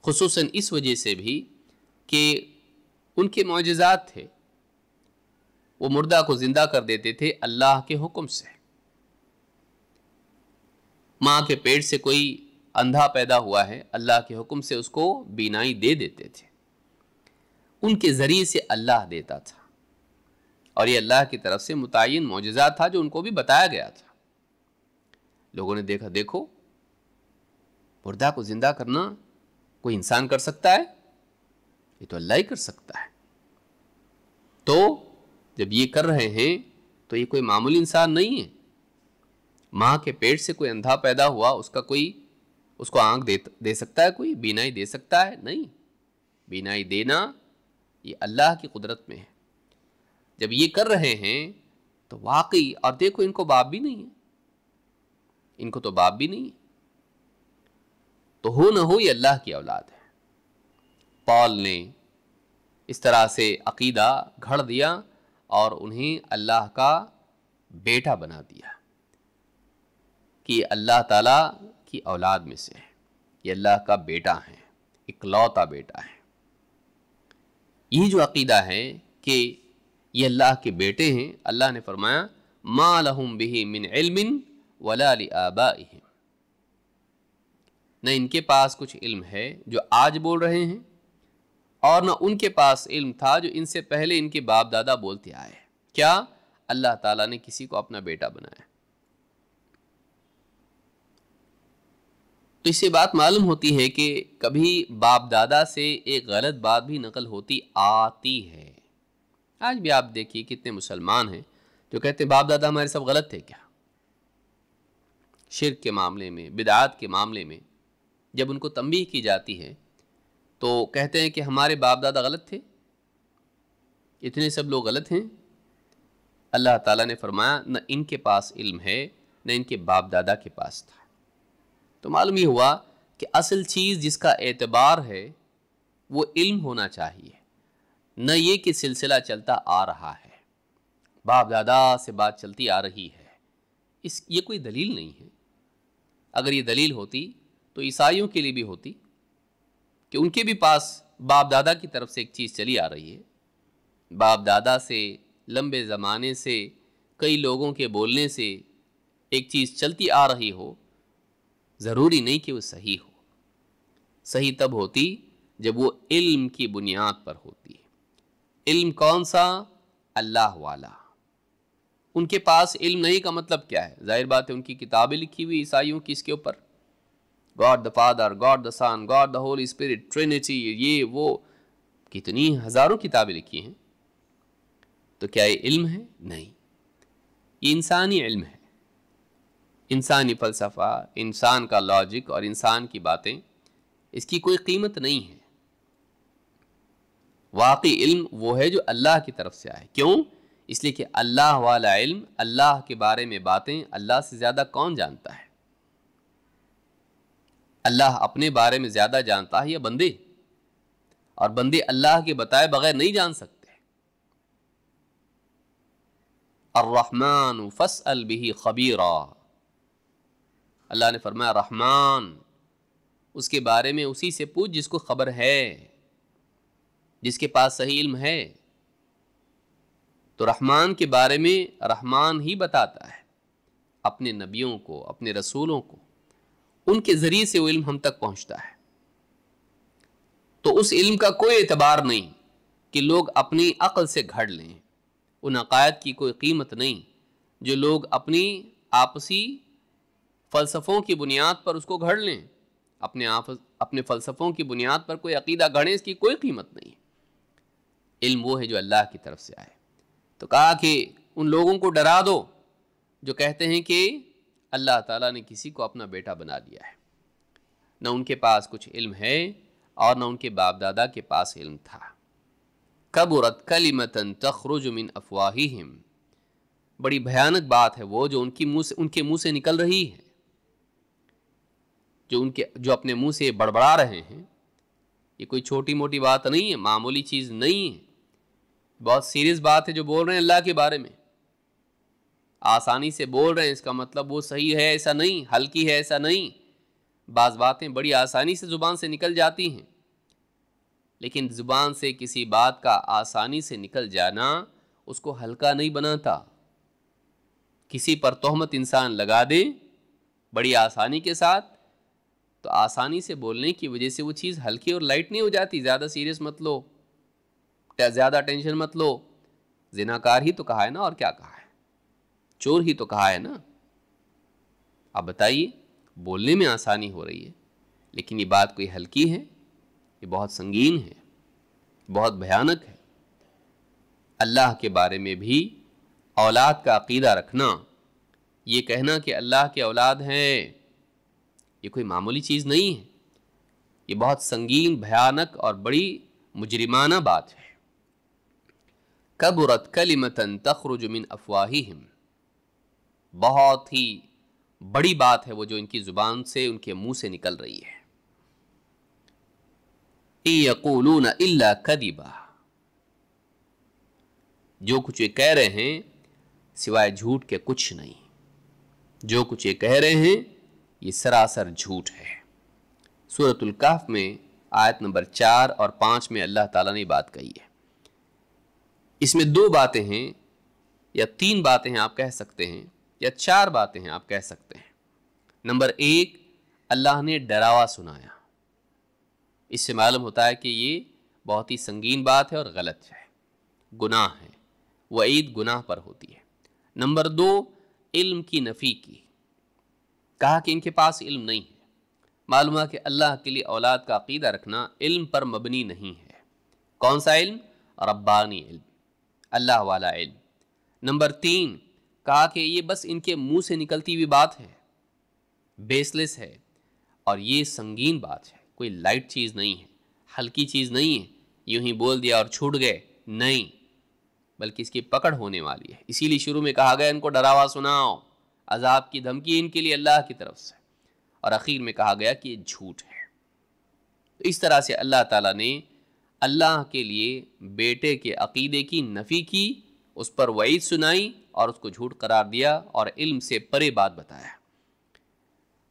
خصوصاً اس وجہ سے بھی کہ ان کے معجزات تھے. وہ مردہ کو زندہ کر دیتے تھے اللہ کے حکم سے. ماں کے پیٹ سے کوئی اندھا پیدا ہوا ہے, اللہ کے حکم سے اس کو بینائی دے دیتے تھے. ان کے ذریعے سے اللہ دیتا تھا اور یہ اللہ کی طرف سے متعین معجزہ تھا جو ان کو بھی بتایا گیا تھا. لوگوں نے دیکھا, دیکھو مردہ کو زندہ کرنا کوئی انسان کر سکتا ہے, یہ تو اللہ ہی کر سکتا ہے. تو جب یہ کر رہے ہیں تو یہ کوئی معمولی انسان نہیں ہے. ماں کے پیٹ سے کوئی اندھا پیدا ہوا, اس کو آنکھ دے سکتا ہے کوئی؟ بینائی دے سکتا ہے؟ نہیں. بینائی دینا یہ اللہ کی قدرت میں ہے. جب یہ کر رہے ہیں تو واقعی, اور دیکھو ان کو باپ بھی نہیں ہے, ان کو تو باپ بھی نہیں ہے, تو ہو نہ ہو یہ اللہ کی اولاد ہے. پال نے اس طرح سے عقیدہ گھڑ دیا اور انہیں اللہ کا بیٹا بنا دیا کہ یہ اللہ تعالیٰ کی اولاد میں سے ہے, یہ اللہ کا بیٹا ہے, اکلوتا بیٹا ہے. یہ جو عقیدہ ہے کہ یہ اللہ کے بیٹے ہیں, اللہ نے فرمایا ما لہم بہ من علم ولا لآبائہم, نہ ان کے پاس کچھ علم ہے جو آج بول رہے ہیں اور نہ ان کے پاس علم تھا جو ان سے پہلے ان کے باپ دادا بولتے آئے. کیا اللہ تعالیٰ نے کسی کو اپنا بیٹا بنایا؟ تو اس سے بات معلوم ہوتی ہے کہ کبھی باپ دادا سے ایک غلط بات بھی نقل ہوتی آتی ہے. آج بھی آپ دیکھیے کتنے مسلمان ہیں جو کہتے ہیں باپ دادا ہمارے سب غلط تھے. کیا شرک کے معاملے میں, بدعات کے معاملے میں جب ان کو تنبیہ کی جاتی ہے تو کہتے ہیں کہ ہمارے باپ دادا غلط تھے, اتنے سب لوگ غلط ہیں. اللہ تعالیٰ نے فرمایا نہ ان کے پاس علم ہے نہ ان کے باپ دادا کے پاس تھا. تو معلوم یہ ہوا کہ اصل چیز جس کا اعتبار ہے وہ علم ہونا چاہیے, نہ یہ کہ سلسلہ چلتا آ رہا ہے, باپ دادا سے بات چلتی آ رہی ہے. یہ کوئی دلیل نہیں ہے. اگر یہ دلیل ہوتی تو عیسائیوں کے لیے بھی ہوتی کہ ان کے بھی پاس باپ دادا کی طرف سے ایک چیز چلی آ رہی ہے. باپ دادا سے لمبے زمانے سے کئی لوگوں کے بولنے سے ایک چیز چلتی آ رہی ہو, ضروری نہیں کہ وہ صحیح ہو. صحیح تب ہوتی جب وہ علم کی بنیاد پر ہوتی ہے. علم کون سا؟ اللہ والا. ان کے پاس علم نہیں کا مطلب کیا ہے؟ ظاہر بات ہے ان کی کتابیں لکھی ہوئی عیسائیوں کی اس کے اوپر, God the father, God the son, God the holy spirit, trinity, یہ وہ کتنی ہزاروں کتابیں لکھی ہیں. تو کیا یہ علم ہے؟ نہیں, یہ انسانی علم ہے. انسانی فلسفہ, انسان کا لاجک اور انسان کی باتیں, اس کی کوئی قیمت نہیں ہے. واقعی علم وہ ہے جو اللہ کی طرف سے آئے. کیوں؟ اس لیے کہ اللہ والا علم, اللہ کے بارے میں باتیں اللہ سے زیادہ کون جانتا ہے؟ اللہ اپنے بارے میں زیادہ جانتا ہے یا بندے؟ اور بندے اللہ کے بتائے بغیر نہیں جان سکتے۔ الرحمن فاسأل به خبیرا، اللہ نے فرمایا رحمان، اس کے بارے میں اسی سے پوچھ جس کو خبر ہے، جس کے پاس صحیح علم ہے۔ تو رحمان کے بارے میں رحمان ہی بتاتا ہے اپنے نبیوں کو، اپنے رسولوں کو، ان کے ذریعے سے وہ علم ہم تک پہنچتا ہے۔ تو اس علم کا کوئی اعتبار نہیں کہ لوگ اپنی عقل سے گھڑ لیں، ان عقائد کی کوئی قیمت نہیں جو لوگ اپنی آپسی فلسفوں کی بنیاد پر اس کو گھڑ لیں، اپنے فلسفوں کی بنیاد پر کوئی عقیدہ گھڑیں، اس کی کوئی قیمت نہیں۔ علم وہ ہے جو اللہ کی طرف سے آئے۔ تو کہا کہ ان لوگوں کو ڈرا دو جو کہتے ہیں کہ اللہ تعالیٰ نے کسی کو اپنا بیٹا بنا دیا ہے، نہ ان کے پاس کچھ علم ہے اور نہ ان کے باپ دادا کے پاس علم تھا۔ کبرت کلمۃ تخرج من افواہہم، بڑی بھیانک بات ہے وہ جو ان کے منہ سے نکل رہی ہے، جو اپنے منہ سے بڑبڑا رہے ہیں۔ یہ کوئی چھوٹی موٹی بات نہیں ہے، معمولی چیز نہیں ہے، بہت سیریس بات ہے جو بول رہے ہیں اللہ کے بارے میں۔ آسانی سے بول رہے ہیں، اس کا مطلب وہ صحیح ہے ایسا نہیں، ہلکی ہے ایسا نہیں۔ بعض باتیں بڑی آسانی سے زبان سے نکل جاتی ہیں، لیکن زبان سے کسی بات کا آسانی سے نکل جانا اس کو ہلکا نہیں بناتا۔ کسی پر تہمت انسان لگا دے بڑی آسانی کے ساتھ، تو آسانی سے بولنے کی وجہ سے وہ چیز ہلکی اور لائٹ نہیں ہو جاتی۔ زیادہ سیریس مت لو، زیادہ ٹینشن مت لو۔ زناکار ہی تو کہا ہے نا، اور کیا کہا ہے؟ چور ہی تو کہا ہے نا۔ اب بتائیے، بولنے میں آسانی ہو رہی ہے لیکن یہ بات کوئی ہلکی ہے؟ یہ بہت سنگین ہے، بہت بھیانک ہے۔ اللہ کے بارے میں بھی اولاد کا عقیدہ رکھنا، یہ کہنا کہ اللہ کے اولاد ہیں، یہ کوئی معمولی چیز نہیں ہے، یہ بہت سنگین، بھیانک اور بڑی مجرمانہ بات ہے۔ کبرت کلمۃ تخرج من افواہہم، بہت ہی بڑی بات ہے وہ جو ان کی زبان سے، ان کے منہ سے نکل رہی ہے۔ ان یقولون الا کذبا، جو کچھ یہ کہہ رہے ہیں سوائے جھوٹ کے کچھ نہیں، جو کچھ یہ کہہ رہے ہیں یہ سراسر جھوٹ ہے۔ سورۃ الکہف میں آیت نمبر 4 اور 5 میں اللہ تعالیٰ نے بات کہی ہے۔ اس میں 2 باتیں ہیں یا 3 باتیں ہیں آپ کہہ سکتے ہیں، یا 4 باتیں ہیں آپ کہہ سکتے ہیں۔ نمبر 1، اللہ نے ڈراوا سنایا۔ اس سے معلوم ہوتا ہے کہ یہ بہت ہی سنگین بات ہے اور غلط ہے، گناہ ہے، وعید گناہ پر ہوتی ہے۔ نمبر 2، علم کی نفی کی، کہا کہ ان کے پاس علم نہیں ہے۔ معلوم ہے کہ اللہ کے لیے اولاد کا عقیدہ رکھنا علم پر مبنی نہیں ہے۔ کون سا علم؟ ربانی علم، اللہ والا علم۔ نمبر 3، کہا کہ یہ بس ان کے منہ سے نکلتی ہوئی بات ہے، بیس لیس ہے، اور یہ سنگین بات ہے، کوئی لائٹ چیز نہیں ہے، ہلکی چیز نہیں ہے، یوں ہی بول دیا اور چھوٹ گئے، نہیں، بلکہ اس کی پکڑ ہونے والی ہے۔ اسی لیے شروع میں کہا گیا ان کو ڈراوا سناؤ، عذاب کی دھمکی ان کے لیے اللہ کی طرف سے، اور اخیر میں کہا گیا کہ یہ جھوٹ ہے۔ تو اس طرح سے اللہ تعالیٰ نے اللہ کے لیے بیٹے کے عقیدے کی نفی کی، اس پر وعید سنائی اور اس کو جھوٹ قرار دیا اور علم سے پرے بات بتایا۔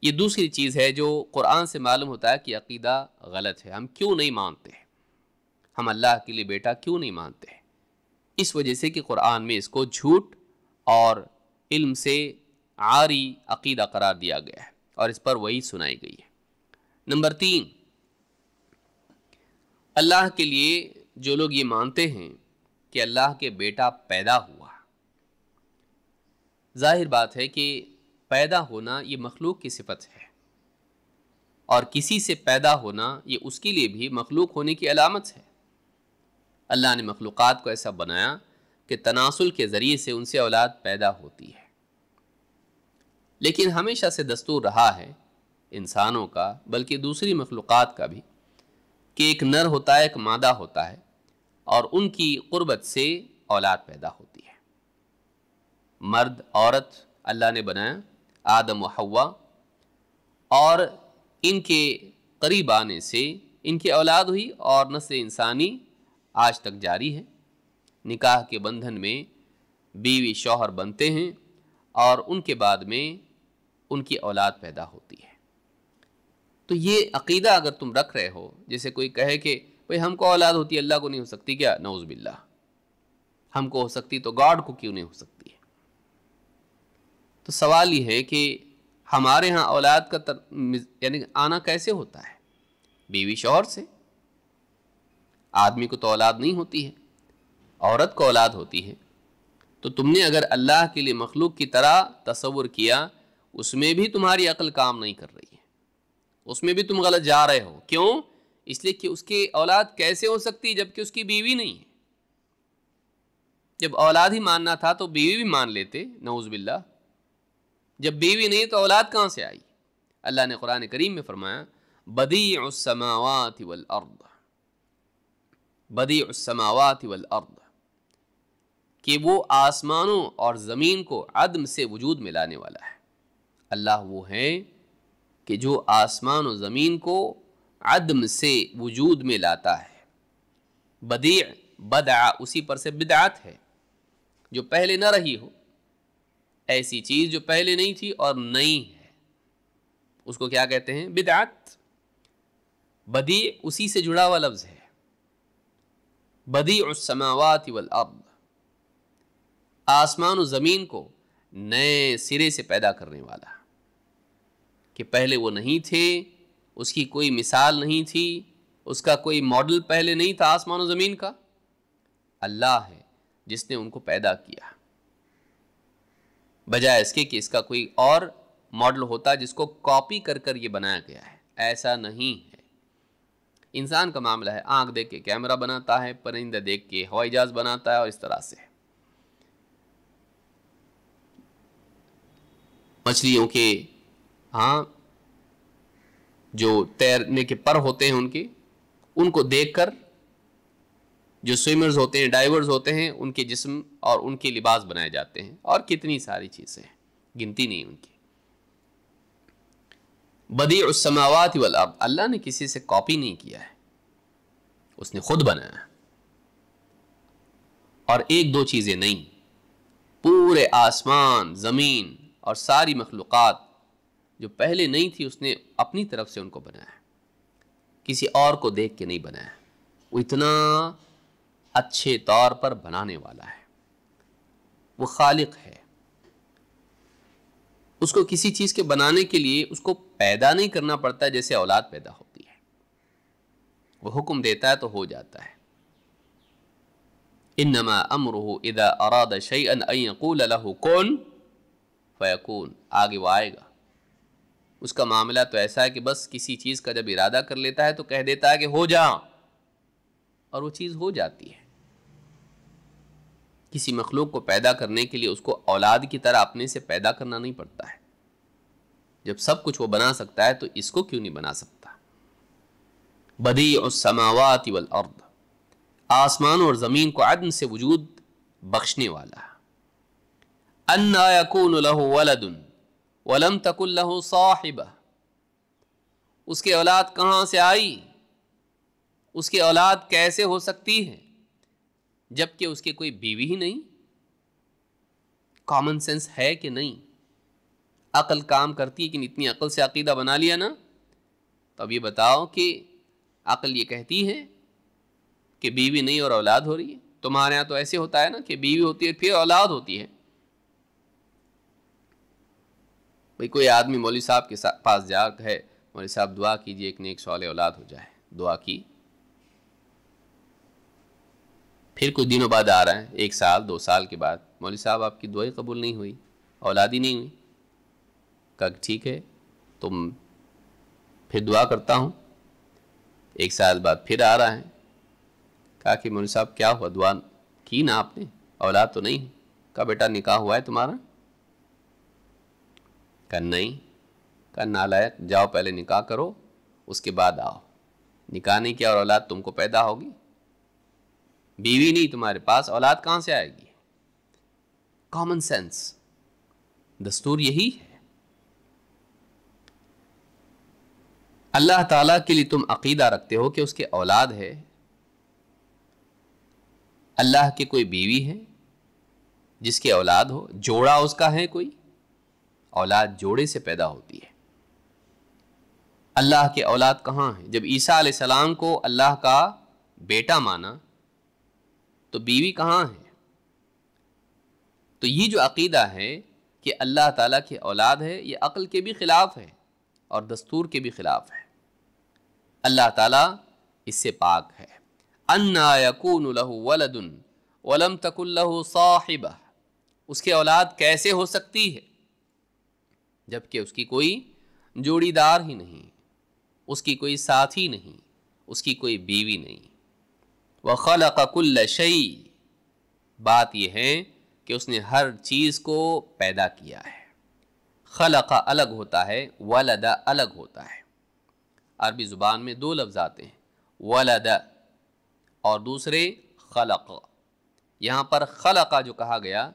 یہ دوسری چیز ہے جو قرآن سے معلوم ہوتا ہے کہ عقیدہ غلط ہے۔ ہم کیوں نہیں مانتے؟ ہم اللہ کے لیے بیٹا کیوں نہیں مانتے؟ اس وجہ سے کہ قرآن میں اس کو جھوٹ اور علم سے عاری عقیدہ قرار دیا گیا ہے اور اس پر وعید سنائی گئی ہے۔ نمبر 3، اللہ کے لیے جو لوگ یہ مانتے ہیں کہ اللہ کے بیٹا پیدا ہوا، ظاہر بات ہے کہ پیدا ہونا یہ مخلوق کی صفت ہے، اور کسی سے پیدا ہونا یہ اس کے لیے بھی مخلوق ہونے کی علامت ہے۔ اللہ نے مخلوقات کو ایسا بنایا کہ تناسل کے ذریعے سے ان سے اولاد پیدا ہوتی ہے، لیکن ہمیشہ سے دستور رہا ہے انسانوں کا، بلکہ دوسری مخلوقات کا بھی، کہ ایک نر ہوتا ہے، ایک مادہ ہوتا ہے، اور ان کی قربت سے اولاد پیدا ہوتی ہے۔ مرد عورت اللہ نے بنایا، آدم و حوا، اور ان کے قریب آنے سے ان کی اولاد ہوئی اور نسل انسانی آج تک جاری ہے۔ نکاح کے بندھن میں بیوی شوہر بنتے ہیں اور ان کے بعد میں ان کی اولاد پیدا ہوتی ہے۔ تو یہ عقیدہ اگر تم رکھ رہے ہو، جیسے کوئی کہے کہ بھئی ہم کو اولاد ہوتی ہے اللہ کو نہیں ہو سکتی کیا؟ نعوذ باللہ، ہم کو ہو سکتی تو گاڈ کو کیوں نہیں ہو سکتی ہے؟ تو سوال یہ ہے کہ ہمارے ہاں اولاد کا یعنی آنا کیسے ہوتا ہے؟ بیوی شوہر سے۔ آدمی کو تو اولاد نہیں ہوتی ہے، عورت کو اولاد ہوتی ہے۔ تو تم نے اگر اللہ کے لیے مخلوق کی طرح تصور کیا، اس میں بھی تمہاری عقل کام نہیں کر رہی ہے، اس میں بھی تم غلط جا رہے ہو۔ کیوں؟ اس لیے کہ اس کی اولاد کیسے ہو سکتی جبکہ اس کی بیوی نہیں ہے؟ جب اولاد ہی ماننا تھا تو بیوی بھی مان لیتے، نعوذ باللہ۔ جب بیوی نہیں تو اولاد کہاں سے آئی؟ اللہ نے قرآن کریم میں فرمایا بدیع السماوات والارض، بدیع السماوات والارض، کہ وہ آسمانوں اور زمین کو عدم سے وجود میں لانے والا ہے۔ اللہ وہ ہے کہ جو آسمان و زمین کو عدم سے وجود میں لاتا ہے۔ بدیع، بدع اسی پر سے بدعت ہے، جو پہلے نہ رہی ہو، ایسی چیز جو پہلے نہیں تھی اور نئی ہے، اس کو کیا کہتے ہیں؟ بدعت۔ بدیع اسی سے جڑا ہوا لفظ ہے، بدیع السماوات والارض، آسمان و زمین کو نئے سرے سے پیدا کرنے والا، کہ پہلے وہ نہیں تھے، اس کی کوئی مثال نہیں تھی، اس کا کوئی ماڈل پہلے نہیں تھا آسمان و زمین کا۔ اللہ ہے جس نے ان کو پیدا کیا، بجائے اس کے کہ اس کا کوئی اور ماڈل ہوتا جس کو کاپی کر کر یہ بنایا گیا ہے۔ ایسا نہیں ہے۔ انسان کا معاملہ ہے، آنکھ دیکھ کے کیمرہ بناتا ہے، پرندہ دیکھ کے ہوائی جہاز بناتا ہے، اور اس طرح سے مچھلیوں کے جو تیرنے کے پر ہوتے ہیں ان کو دیکھ کر جو سوئمرز ہوتے ہیں، ڈائیورز ہوتے ہیں، ان کے جسم اور ان کے لباس بنائے جاتے ہیں، اور کتنی ساری چیزیں ہیں، گنتی نہیں ان کی۔ بدیع السماوات والارض، اللہ نے کسی سے کاپی نہیں کیا ہے، اس نے خود بنایا۔ اور ایک دو چیزیں نہیں، پورے آسمان، زمین اور ساری مخلوقات جو پہلے نہیں تھی اس نے اپنی طرف سے ان کو بنایا، کسی اور کو دیکھ کے نہیں بنایا۔ وہ اتنا اچھے طور پر بنانے والا ہے، وہ خالق ہے۔ اس کو کسی چیز کے بنانے کے لیے اس کو پیدا نہیں کرنا پڑتا جیسے اولاد پیدا ہوتی ہے، وہ حکم دیتا ہے تو ہو جاتا ہے۔ انما امرہ اذا اراد شیئا ان یقول له کن فیکون، آگے وہ آئے گا۔ اس کا معاملہ تو ایسا ہے کہ بس کسی چیز کا جب ارادہ کر لیتا ہے تو کہہ دیتا ہے کہ ہو جا، اور وہ چیز ہو جاتی ہے۔ کسی مخلوق کو پیدا کرنے کے لیے اس کو اولاد کی طرح اپنے سے پیدا کرنا نہیں پڑتا ہے۔ جب سب کچھ وہ بنا سکتا ہے تو اس کو کیوں نہیں بنا سکتا؟ بدیع السماوات والارض، آسمان اور زمین کو عدم سے وجود بخشنے والا۔ انا یکون له ولد ولم تکن له صاحبہ، اس کی اولاد کہاں سے آئی؟ اس کی اولاد کیسے ہو سکتی ہے جبکہ اس کی کوئی بیوی ہی نہیں؟ کامن سینس ہے کہ نہیں؟ عقل کام کرتی ہے کہ اتنی عقل سے عقیدہ بنا لیا نا؟ تو اب یہ بتاؤ کہ عقل یہ کہتی ہے کہ بیوی نہیں اور اولاد ہو رہی ہے؟ تمہارے ہاں تو ایسے ہوتا ہے نا کہ بیوی ہوتی ہے پھر اولاد ہوتی ہے۔ بھئی کوئی آدمی مولوی صاحب کے پاس جا ہے، مولوی صاحب دعا کیجئے ایک نیک صالح اولاد ہو جائے، دعا کی، پھر کچھ دنوں بعد آ رہا ہے، 1 سال 2 سال کے بعد، مولوی صاحب آپ کی دعائیں قبول نہیں ہوئی، اولاد ہی نہیں ہوئی۔ کہا کہ ٹھیک ہے، تم پھر دعا کرتا ہوں۔ 1 سال بعد پھر آ رہا ہے، کہا کہ مولوی صاحب کیا ہوا، دعا کی نا آپ نے، اولاد تو نہیں ہے؟ کہا بیٹا نکاح ہوا ہے تمہارا؟ کہا نہیں۔ کہا نالائق، جاؤ پہلے نکاح کرو اس کے بعد آؤ۔ نکاح نہیں کیا اور اولاد تم کو پیدا ہوگی؟ بیوی نہیں تمہارے پاس، اولاد کہاں سے آئے گی؟ کامن سینس، دستور یہی ہے۔ اللہ تعالیٰ کے لیے تم عقیدہ رکھتے ہو کہ اس کے اولاد ہے، اللہ کے کوئی بیوی ہے جس کے اولاد ہو، جوڑا اس کا ہے کوئی، اولاد جوڑے سے پیدا ہوتی ہے۔ اللہ کے اولاد کہاں ہیں؟ جب عیسیٰ علیہ السلام کو اللہ کا بیٹا مانا تو بیوی کہاں ہے؟ تو یہ جو عقیدہ ہے کہ اللہ تعالیٰ کی اولاد ہے، یہ عقل کے بھی خلاف ہے اور دستور کے بھی خلاف ہے۔ اللہ تعالیٰ اس سے پاک ہے۔ اَنَّا يَكُونُ لَهُ وَلَدٌ وَلَمْ تَكُنْ لَهُ صَاحِبَةٌ، اس کے اولاد کیسے ہو سکتی ہے جبکہ اس کی کوئی جوڑی دار ہی نہیں، اس کی کوئی ساتھی نہیں، اس کی کوئی بیوی نہیں۔ وَخَلَقَ كُلَّ شَيْءٍ، بات یہ ہے کہ اس نے ہر چیز کو پیدا کیا ہے۔ خلق الگ ہوتا ہے، ولد الگ ہوتا ہے۔ عربی زبان میں دو لفظ آتے ہیں، ولد اور دوسرے خلق۔ یہاں پر خلق جو کہا گیا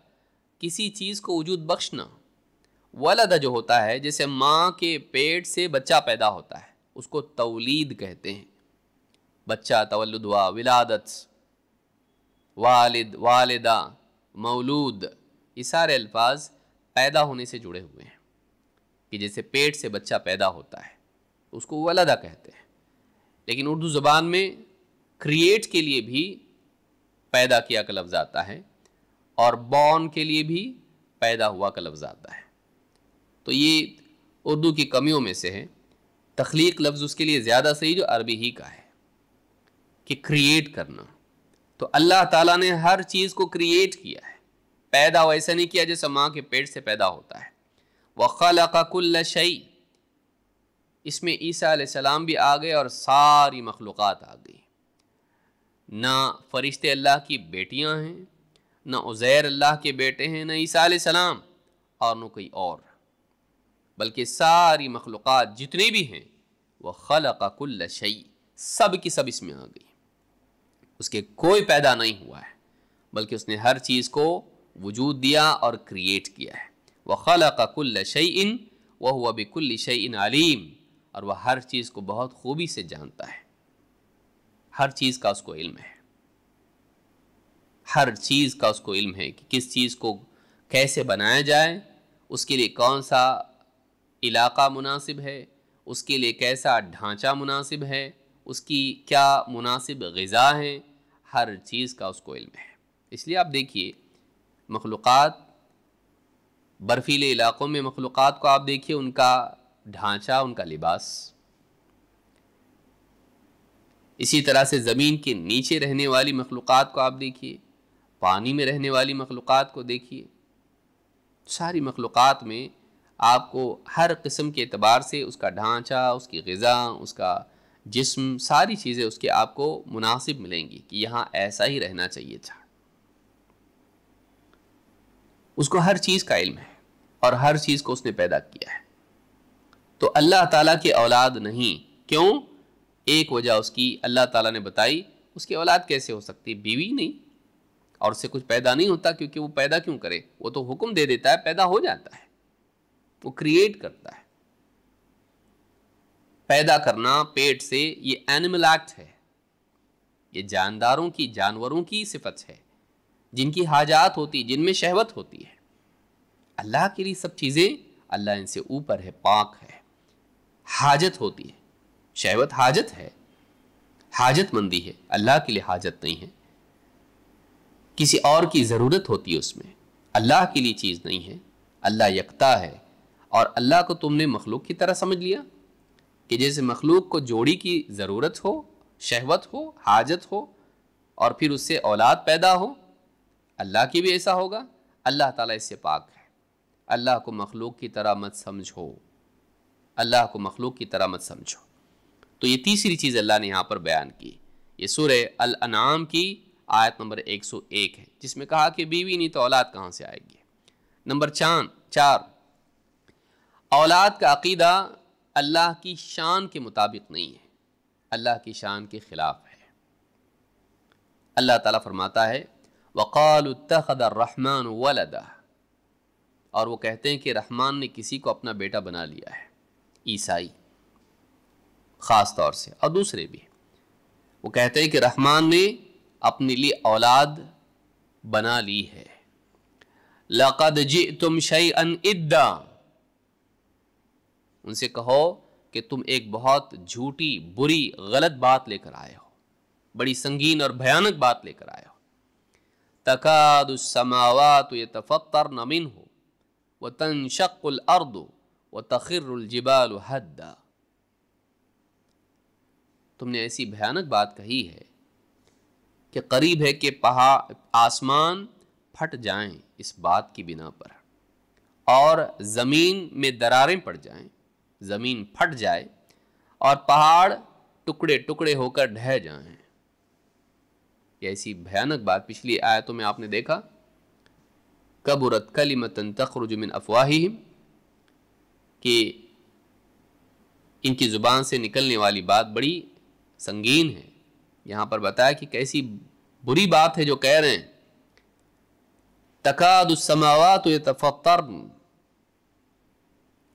کسی چیز کو وجود بخشنا، ولد جو ہوتا ہے جیسے ماں کے پیٹ سے بچہ پیدا ہوتا ہے، اس کو تولید کہتے ہیں۔ بچہ تولد ہوا، ولادت، والد، والدہ، مولود، یہ سارے الفاظ پیدا ہونے سے جڑے ہوئے ہیں کہ جیسے پیٹ سے بچہ پیدا ہوتا ہے اس کو ولدہ کہتے ہیں۔ لیکن اردو زبان میں کریٹ کے لیے بھی پیدا کیا کا لفظ آتا ہے اور بورن کے لیے بھی پیدا ہوا کا لفظ آتا ہے۔ تو یہ اردو کی کمیوں میں سے ہے۔ تخلیق لفظ اس کے لیے زیادہ صحیح جو عربی ہی کا ہے کہ کریٹ کرنا۔ تو اللہ تعالیٰ نے ہر چیز کو کریٹ کیا ہے، پیدا ویسا نہیں کیا جیسا ماں کے پیٹ سے پیدا ہوتا ہے۔ وَخَلَقَ كُلَّ شَيْءٍ، اس میں عیسیٰ علیہ السلام بھی آ گئے اور ساری مخلوقات آ گئی۔ نہ فرشتے اللہ کی بیٹیاں ہیں، نہ عزیر اللہ کے بیٹے ہیں، نہ عیسیٰ علیہ السلام اور نہ کوئی اور، بلکہ ساری مخلوقات جتنی بھی ہیں وَخَلَقَ كُلَّ شَيْءٍ، سب کی سب اس میں آ گئی۔ اس کے کوئی پیدا نہیں ہوا ہے بلکہ اس نے ہر چیز کو وجود دیا اور کریٹ کیا ہے۔ وَخَلَقَ كُلَّ شَيْءٍ وَهُوَ بِكُلِّ شَيْءٍ عَلِيمٌ، اور وہ ہر چیز کو بہت خوبی سے جانتا ہے، ہر چیز کا اس کو علم ہے، ہر چیز کا اس کو علم ہے کہ کس چیز کو کیسے بنایا جائے، اس کے لیے کون سا علاقہ مناسب ہے، اس کے لیے کیسا ڈھانچہ مناسب ہے، اس کی کیا مناسب غذا ہے، ہر چیز کا اس کو علم ہے۔ اس لیے آپ دیکھیے مخلوقات، برفیلے علاقوں میں مخلوقات کو آپ دیکھیے، ان کا ڈھانچہ، ان کا لباس، اسی طرح سے زمین کے نیچے رہنے والی مخلوقات کو آپ دیکھیے، پانی میں رہنے والی مخلوقات کو دیکھیے، ساری مخلوقات میں آپ کو ہر قسم کے اعتبار سے اس کا ڈھانچہ، اس کی غذا، اس کا جسم، ساری چیزیں اس کے آپ کو مناسب ملیں گی کہ یہاں ایسا ہی رہنا چاہیے تھا۔ اس کو ہر چیز کا علم ہے اور ہر چیز کو اس نے پیدا کیا ہے۔ تو اللہ تعالیٰ کی اولاد نہیں، کیوں؟ ایک وجہ اس کی اللہ تعالیٰ نے بتائی، اس کی اولاد کیسے ہو سکتی؟ بیوی نہیں، اور اس سے کچھ پیدا نہیں ہوتا، کیونکہ وہ پیدا کیوں کرے؟ وہ تو حکم دے دیتا ہے، پیدا ہو جاتا ہے، وہ کریٹ کرتا ہے۔ پیدا کرنا پیٹ سے یہ اینیمل ایکٹ ہے، یہ جانداروں کی، جانوروں کی صفت ہے جن کی حاجات ہوتی، جن میں شہوت ہوتی ہے۔ اللہ کے لیے سب چیزیں، اللہ ان سے اوپر ہے، پاک ہے۔ حاجت ہوتی ہے، شہوت حاجت ہے، حاجت مندی ہے، اللہ کے لیے حاجت نہیں ہے۔ کسی اور کی ضرورت ہوتی ہے اس میں، اللہ کے لیے چیز نہیں ہے۔ اللہ یکتا ہے، اور اللہ کو تم نے مخلوق کی طرح سمجھ لیا کہ جیسے مخلوق کو جوڑی کی ضرورت ہو، شہوت ہو، حاجت ہو، اور پھر اس سے اولاد پیدا ہو، اللہ کی بھی ایسا ہوگا۔ اللہ تعالیٰ اس سے پاک ہے۔ اللہ کو مخلوق کی طرح مت سمجھو، اللہ کو مخلوق کی طرح مت سمجھو۔ تو یہ تیسری چیز اللہ نے یہاں پر بیان کی، یہ سورہ الانعام کی آیت نمبر 101 ہے، جس میں کہا کہ بیوی نہیں تو اولاد کہاں سے آئے گی۔ نمبر 4، اولاد کا عقیدہ اللہ کی شان کے مطابق نہیں ہے، اللہ کی شان کے خلاف ہے۔ اللہ تعالیٰ فرماتا ہے وَقَالُوا اتَّخَذَ الرَّحْمَنُ وَلَدًا، اور وہ کہتے ہیں کہ رحمان نے کسی کو اپنا بیٹا بنا لیا ہے، عیسائی۔ خاص طور سے، اور دوسرے بھی۔ وہ کہتے ہیں کہ رحمان نے اپنے لیے اولاد بنا لی ہے۔ لَقَدْ جِئْتُمْ شَيْئًا إِدًّا، ان سے کہو کہ تم ایک بہت جھوٹی، بری، غلط بات لے کر آئے ہو، بڑی سنگین اور بھیانک بات لے کر آئے ہو۔ تَكَادُ السَّمَاوَاتُ يَتَفَطَّرْنَ مِنْهُ وَتَنشَقُّ الْأَرْضُ وَتَخِرُّ الْجِبَالُ هَدًّا، تم نے ایسی بھیانک بات کہی ہے کہ قریب ہے کہ آسمان پھٹ جائیں اس بات کی بنا پر، اور زمین میں دراریں پڑ جائیں، زمین پھٹ جائے اور پہاڑ ٹکڑے ٹکڑے ہو کر ڈھہ جائیں۔ یہ ایسی بھیانک بات پچھلی آیتوں میں آپ نے دیکھا، کبرت کلمۃ تخرج من افواہہم، کہ ان کی زبان سے نکلنے والی بات بڑی سنگین ہے۔ یہاں پر بتایا کہ کیسی بری بات ہے جو کہہ رہے ہیں۔ تکاد السماوات یتفطرن،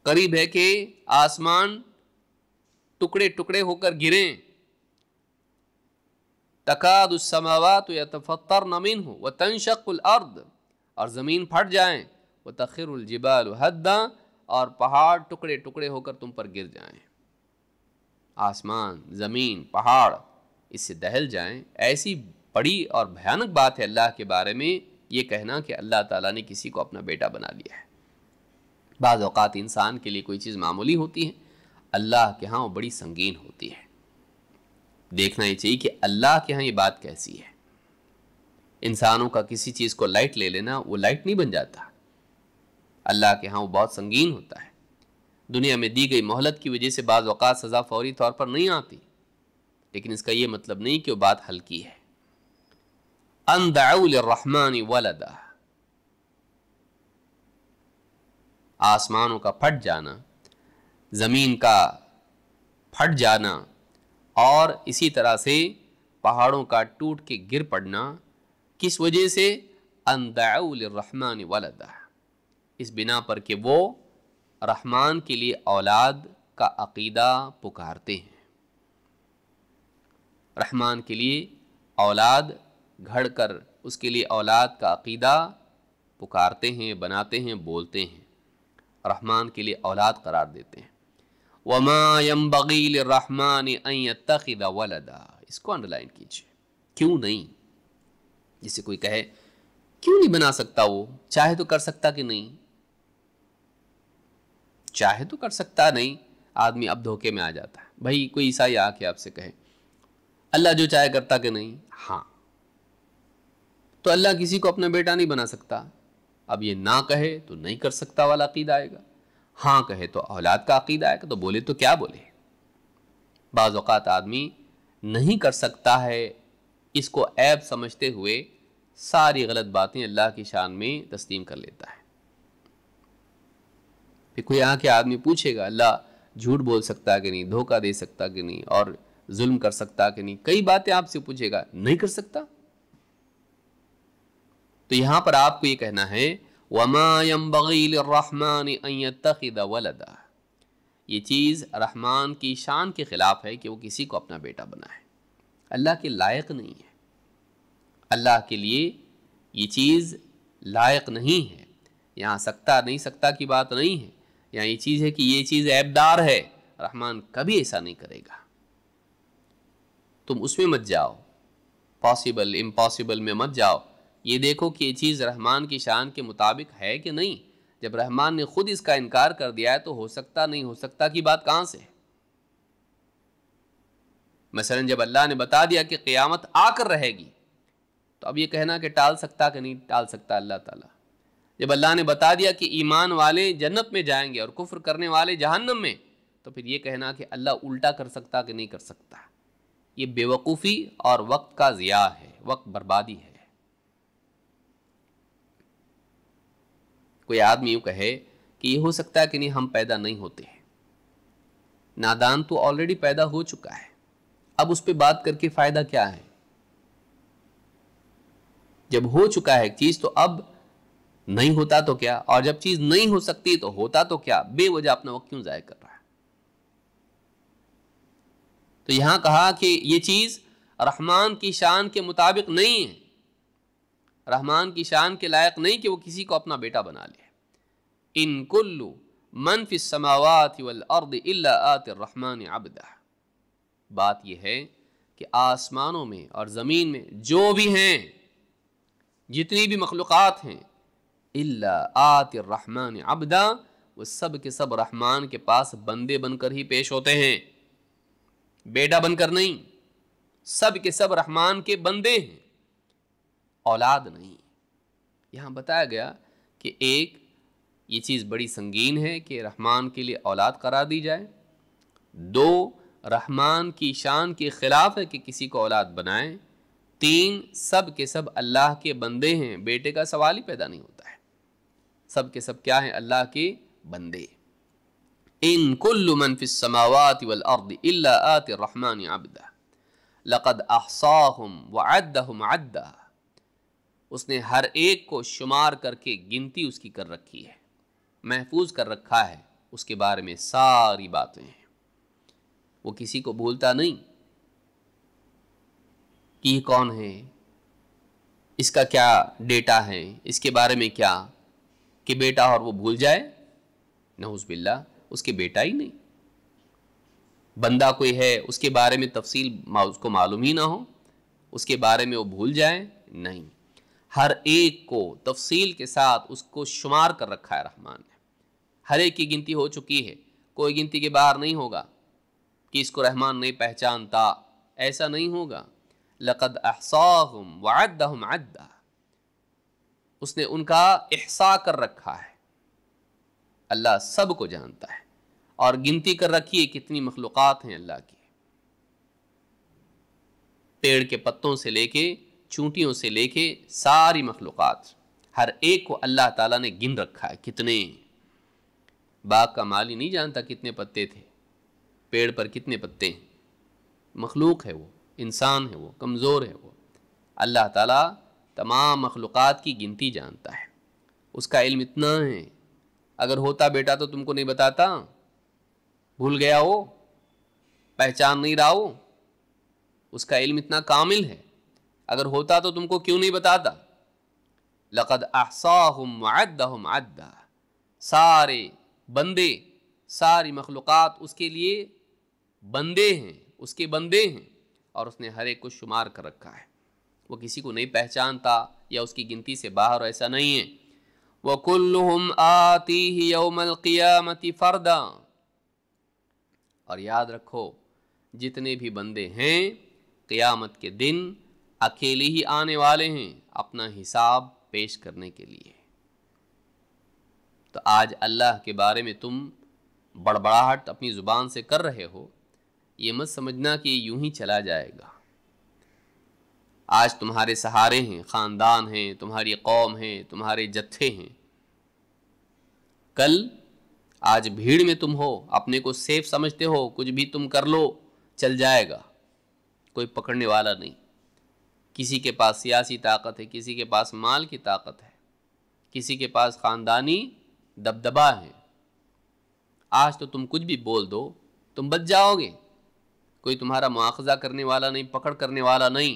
قریب ہے کہ آسمان ٹکڑے ٹکڑے ہو کر گریں۔ تکاد السماوات یتفطرن منہ وتنشق الارض، اور زمین پھٹ جائیں، وتخر الجبال ہدا، اور پہاڑ ٹکڑے ٹکڑے ہو کر تم پر گر جائیں، آسمان، زمین، پہاڑ اس سے دہل جائیں۔ ایسی بڑی اور بھیانک بات ہے اللہ کے بارے میں یہ کہنا کہ اللہ تعالیٰ نے کسی کو اپنا بیٹا بنا لیا ہے۔ بعض اوقات انسان کے لیے کوئی چیز معمولی ہوتی ہے، اللہ کے ہاں وہ بڑی سنگین ہوتی ہے۔ دیکھنا یہ چاہیے کہ اللہ کے ہاں یہ بات کیسی ہے۔ انسانوں کا کسی چیز کو لائٹ لے لینا، وہ لائٹ نہیں بن جاتا، اللہ کے ہاں وہ بہت سنگین ہوتا ہے۔ دنیا میں دی گئی مہلت کی وجہ سے بعض اوقات سزا فوری طور پر نہیں آتی، لیکن اس کا یہ مطلب نہیں کہ وہ بات ہلکی ہے۔ ان دعوا للرحمن ولدا، آسمانوں کا پھٹ جانا، زمین کا پھٹ جانا، اور اسی طرح سے پہاڑوں کا ٹوٹ کے گر پڑنا، کس وجہ سے؟ ان دعوا للرحمن ولدا، اس بنا پر کہ وہ رحمان کے لیے اولاد کا عقیدہ پکارتے ہیں، رحمان کے لیے اولاد گھڑ کر اس کے لیے اولاد کا عقیدہ پکارتے ہیں، بناتے ہیں، بولتے ہیں، رحمان کے لیے اولاد قرار دیتے ہیں۔ وَمَا يَنبَغِي لِلرَّحْمَنِ أَن يَتَّخِذَ وَلَدًا، اس کو انڈرلائن کیجئے، کیوں نہیں؟ جسے کوئی کہے کیوں نہیں بنا سکتا، وہ چاہے تو کر سکتا کہ نہیں؟ چاہے تو کر سکتا نہیں، آدمی اب دھوکے میں آ جاتا ہے۔ بھائی کوئی عیسائی آ کے آپ سے کہے اللہ جو چاہے کرتا کہ نہیں؟ ہاں، تو اللہ کسی کو اپنا بیٹا نہیں بنا سکتا۔ اب یہ نہ کہے تو نہیں کر سکتا والا عقیدہ آئے گا، ہاں کہے تو اولاد کا عقیدہ آئے گا، تو بولے تو کیا بولے؟ بعض اوقات آدمی نہیں کر سکتا ہے، اس کو عیب سمجھتے ہوئے ساری غلط باتیں اللہ کی شان میں تسلیم کر لیتا ہے۔ پھر کوئی آ کے آدمی پوچھے گا اللہ جھوٹ بول سکتا کہ نہیں، دھوکہ دے سکتا کہ نہیں، اور ظلم کر سکتا کہ نہیں، کئی باتیں آپ سے پوچھے گا، نہیں کر سکتا۔ تو یہاں پر آپ کو یہ کہنا ہے وَمَا يَنبَغِي لِلرَّحْمَنِ أَن يَتَّخِذَ وَلَدًا، یہ چیز رحمان کی شان کے خلاف ہے کہ وہ کسی کو اپنا بیٹا بنائے، اللہ کے لائق نہیں ہے، اللہ کے لیے یہ چیز لائق نہیں ہے۔ یہاں سکتا نہیں سکتا کی بات نہیں ہے، یہاں یہ چیز ہے کہ یہ چیز عیبدار ہے، رحمان کبھی ایسا نہیں کرے گا۔ تم اس میں مت جاؤ، پاسبل امپاسبل میں مت جاؤ، یہ دیکھو کہ یہ چیز رحمان کی شان کے مطابق ہے کہ نہیں۔ جب رحمان نے خود اس کا انکار کر دیا ہے تو ہو سکتا نہیں ہو سکتا کی بات کہاں سے ہے؟ مثلا جب اللہ نے بتا دیا کہ قیامت آ کر رہے گی، تو اب یہ کہنا کہ ٹال سکتا کہ نہیں ٹال سکتا اللہ تعالیٰ؟ جب اللہ نے بتا دیا کہ ایمان والے جنت میں جائیں گے اور کفر کرنے والے جہنم میں، تو پھر یہ کہنا کہ اللہ الٹا کر سکتا کہ نہیں کر سکتا؟ یہ بے وقوفی اور وقت کا ضیاع ہے، وقت بربادی ہے۔ کوئی آدمی یوں کہے کہ یہ ہو سکتا ہے کہ نہیں، ہم پیدا نہیں ہوتے ہیں، نادان تو آلریڈی پیدا ہو چکا ہے، اب اس پہ بات کر کے فائدہ کیا ہے؟ جب ہو چکا ہے ایک چیز تو اب نہیں ہوتا تو کیا، اور جب چیز نہیں ہو سکتی تو ہوتا تو کیا، بے وجہ اپنا وقت کیوں ضائع کر رہا ہے؟ تو یہاں کہا کہ یہ چیز رحمان کی شان کے مطابق نہیں ہے، رحمان کی شان کے لائق نہیں کہ وہ کسی کو اپنا بیٹا بنا لے۔ ان کل من فی السماوات والارض الا آتی الرحمن عبدا، بات یہ ہے کہ آسمانوں میں اور زمین میں جو بھی ہیں، جتنی بھی مخلوقات ہیں، الا آتی الرحمن عبدا، وہ سب کے سب رحمان کے پاس بندے بن کر ہی پیش ہوتے ہیں، بیٹا بن کر نہیں، سب کے سب رحمان کے بندے ہیں، اولاد نہیں۔ یہاں بتایا گیا کہ ایک یہ چیز بڑی سنگین ہے کہ رحمان کے لیے اولاد قرار دی جائے، دو رحمان کی شان کے خلاف ہے کہ کسی کو اولاد بنائیں، تین سب کے سب اللہ کے بندے ہیں، بیٹے کا سوال ہی پیدا نہیں ہوتا ہے، سب کے سب کیا ہیں؟ اللہ کے بندے۔ ان کل من فی السماوات والارض الا آتی الرحمن عبدا لقد احصاهم وعدهم عدا، اس نے ہر ایک کو شمار کر کے گنتی اس کی کر رکھی ہے، محفوظ کر رکھا ہے، اس کے بارے میں ساری باتیں ہیں، وہ کسی کو بھولتا نہیں کہ یہ کون ہے، اس کا کیا ڈیٹا ہے، اس کے بارے میں کیا، کہ بیٹا اور وہ بھول جائے، نعوذ باللہ، اس کے بیٹا ہی نہیں، بندہ کوئی ہے اس کے بارے میں تفصیل اس کو معلوم ہی نہ ہو، اس کے بارے میں وہ بھول جائے، نہیں، ہر ایک کو تفصیل کے ساتھ اس کو شمار کر رکھا ہے رحمان نے، ہر ایک کی گنتی ہو چکی ہے، کوئی گنتی کے باہر نہیں ہوگا کہ اس کو رحمان نہیں پہچانتا، ایسا نہیں ہوگا۔ لقد احصاهم وعدهم عدا، اس نے ان کا احصاء کر رکھا ہے، اللہ سب کو جانتا ہے، اور گنتی کر رکھی ہے کتنی مخلوقات ہیں اللہ کی، پیڑ کے پتوں سے لے کے چونٹیوں سے لے کے ساری مخلوقات، ہر ایک کو اللہ تعالیٰ نے گن رکھا ہے، کتنے، باغ کا مالی نہیں جانتا کتنے پتے تھے، پیڑ پر کتنے پتے ہیں، مخلوق ہے وہ، انسان ہے وہ، کمزور ہے وہ، اللہ تعالیٰ تمام مخلوقات کی گنتی جانتا ہے، اس کا علم اتنا ہے، اگر ہوتا بیٹا تو تم کو نہیں بتاتا، بھول گیا ہو، پہچان نہیں رہا ہو، اس کا علم اتنا کامل ہے، اگر ہوتا تو تم کو کیوں نہیں بتاتا؟ لقد احصاهم وعدهم عدا، سارے بندے، ساری مخلوقات اس کے لیے بندے ہیں، اس کے بندے ہیں، اور اس نے ہر ایک کو شمار کر رکھا ہے، وہ کسی کو نہیں پہچانتا یا اس کی گنتی سے باہر، ایسا نہیں ہے۔ وَكُلُّهُمْ آتِيهِ يَوْمَ الْقِيَامَةِ فَرْدًا، اور یاد رکھو جتنے بھی بندے ہیں قیامت کے دن اکیلے ہی آنے والے ہیں اپنا حساب پیش کرنے کے لیے۔ تو آج اللہ کے بارے میں تم بڑبڑاہٹ اپنی زبان سے کر رہے ہو، یہ مت سمجھنا کہ یوں ہی چلا جائے گا۔ آج تمہارے سہارے ہیں، خاندان ہیں، تمہاری قوم ہیں، تمہارے جتھے ہیں، کل آج بھیڑ میں تم ہو، اپنے کو سیف سمجھتے ہو، کچھ بھی تم کر لو چل جائے گا، کوئی پکڑنے والا نہیں، کسی کے پاس سیاسی طاقت ہے، کسی کے پاس مال کی طاقت ہے، کسی کے پاس خاندانی دبدبا ہے، آج تو تم کچھ بھی بول دو تم بچ جاؤ گے، کوئی تمہارا مواخذہ کرنے والا نہیں، پکڑ کرنے والا نہیں۔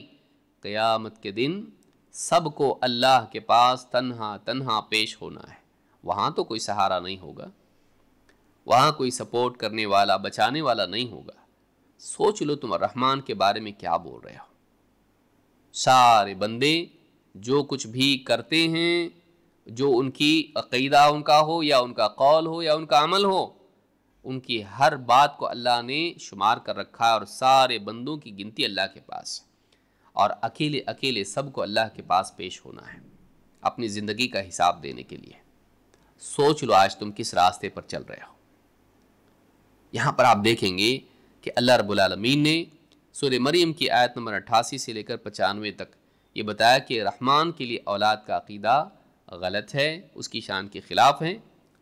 قیامت کے دن سب کو اللہ کے پاس تنہا تنہا پیش ہونا ہے، وہاں تو کوئی سہارا نہیں ہوگا، وہاں کوئی سپورٹ کرنے والا، بچانے والا نہیں ہوگا۔ سوچ لو تم الرحمن کے بارے میں کیا بول رہے ہو، سارے بندے جو کچھ بھی کرتے ہیں، جو ان کی عقیدہ ان کا ہو یا ان کا قول ہو یا ان کا عمل ہو، ان کی ہر بات کو اللہ نے شمار کر رکھا ہے، اور سارے بندوں کی گنتی اللہ کے پاس ہے، اور اکیلے اکیلے سب کو اللہ کے پاس پیش ہونا ہے اپنی زندگی کا حساب دینے کے لیے۔ سوچ لو آج تم کس راستے پر چل رہے ہو۔ یہاں پر آپ دیکھیں گے کہ اللہ رب العالمین نے سورہ مریم کی آیت نمبر 88 سے لے کر 95 تک یہ بتایا کہ رحمان کے لیے اولاد کا عقیدہ غلط ہے، اس کی شان کے خلاف ہے،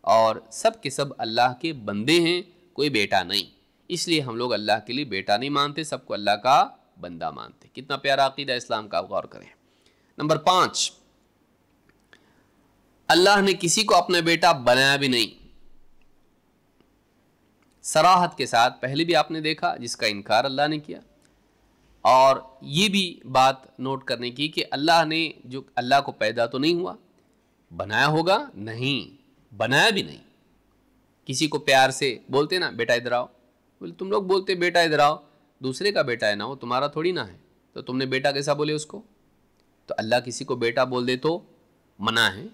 اور سب کے سب اللہ کے بندے ہیں، کوئی بیٹا نہیں، اس لیے ہم لوگ اللہ کے لیے بیٹا نہیں مانتے، سب کو اللہ کا بندہ مانتے۔ کتنا پیارا عقیدہ اسلام کا، غور کریں۔ نمبر 5، اللہ نے کسی کو اپنا بیٹا بنایا بھی نہیں، صراحت کے ساتھ پہلے بھی آپ نے دیکھا جس کا انکار اللہ نے کیا، اور یہ بھی بات نوٹ کرنے کی کہ اللہ نے جو اللہ کو پیدا تو نہیں ہوا، بنایا ہوگا نہیں، بنایا بھی نہیں۔ کسی کو پیار سے بولتے نا بیٹا ادھر آؤ، بولے تم لوگ بولتے بیٹا ادھر آؤ، دوسرے کا بیٹا ہے نا، وہ تمہارا تھوڑی نہ ہے، تو تم نے بیٹا کیسا بولے اس کو؟ تو اللہ کسی کو بیٹا بول دے تو منع ہے۔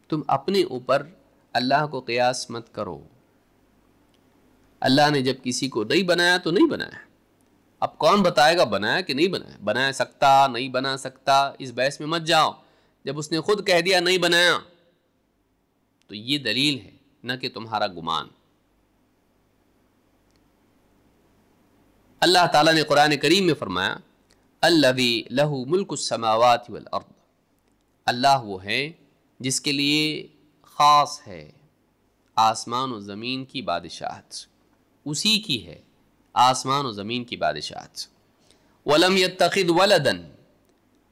تم اپنے اوپر اللہ کو قیاس مت کرو۔ اللہ نے جب کسی کو نہیں بنایا تو نہیں بنایا، اب کون بتائے گا بنایا کہ نہیں بنایا، بنا سکتا نہیں بنا سکتا، اس بحث میں مت جاؤ۔ جب اس نے خود کہہ دیا نہیں بنایا تو یہ دلیل ہے، نہ کہ تمہارا گمان۔ اللہ تعالیٰ نے قرآن کریم میں فرمایا الذی لہ ملک السماوات والارض، اللہ وہ ہے جس کے لیے خاص ہے آسمان و زمین کی بادشاہت، اسی کی ہے آسمان و زمین کی بادشاہت۔ ولم یتخذ ولدا،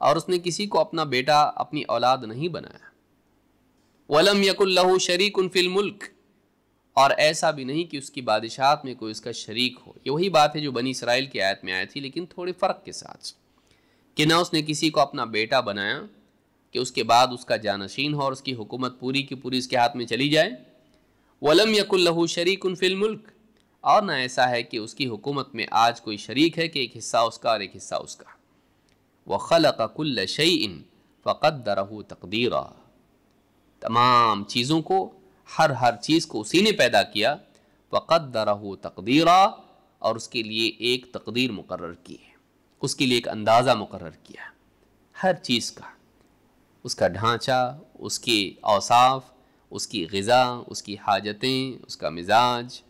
اور اس نے کسی کو اپنا بیٹا اپنی اولاد نہیں بنایا۔ ولم یکن لہ شریک فی الملک، اور ایسا بھی نہیں کہ اس کی بادشاہت میں کوئی اس کا شریک ہو۔ یہ وہی بات ہے جو بنی اسرائیل کی آیت میں آئی تھی، لیکن تھوڑے فرق کے ساتھ، کہ نہ اس نے کسی کو اپنا بیٹا بنایا کہ اس کے بعد اس کا جانشین ہو اور اس کی حکومت پوری کی پوری اس کے ہاتھ میں چلی جائے۔ وَلَمْ يَكُنْ لَهُ شَرِيكٌ فِي الْمُلْكِ، اور نہ ایسا ہے کہ اس کی حکومت میں آج کوئی شریک ہے کہ ایک حصہ اس کا اور ایک حصہ اس کا۔ وَخَلَقَ كُلَّ شَيْءٍ فَقَدَّرَهُ تَقْدِيرًا، تمام چیزوں کو، ہر چیز کو اسی نے پیدا کیا۔ وَقَدَّرَهُ تَقْدِيرًا، اور اس کے لیے ایک تقدیر مقرر کی ہے، اس کے لیے ایک اندازہ مقرر کیا ہر چیز کا، اس کا ڈھانچہ، اس کے اوصاف، اس کی غذا، اس کی حاجتیں، اس کا مزاج،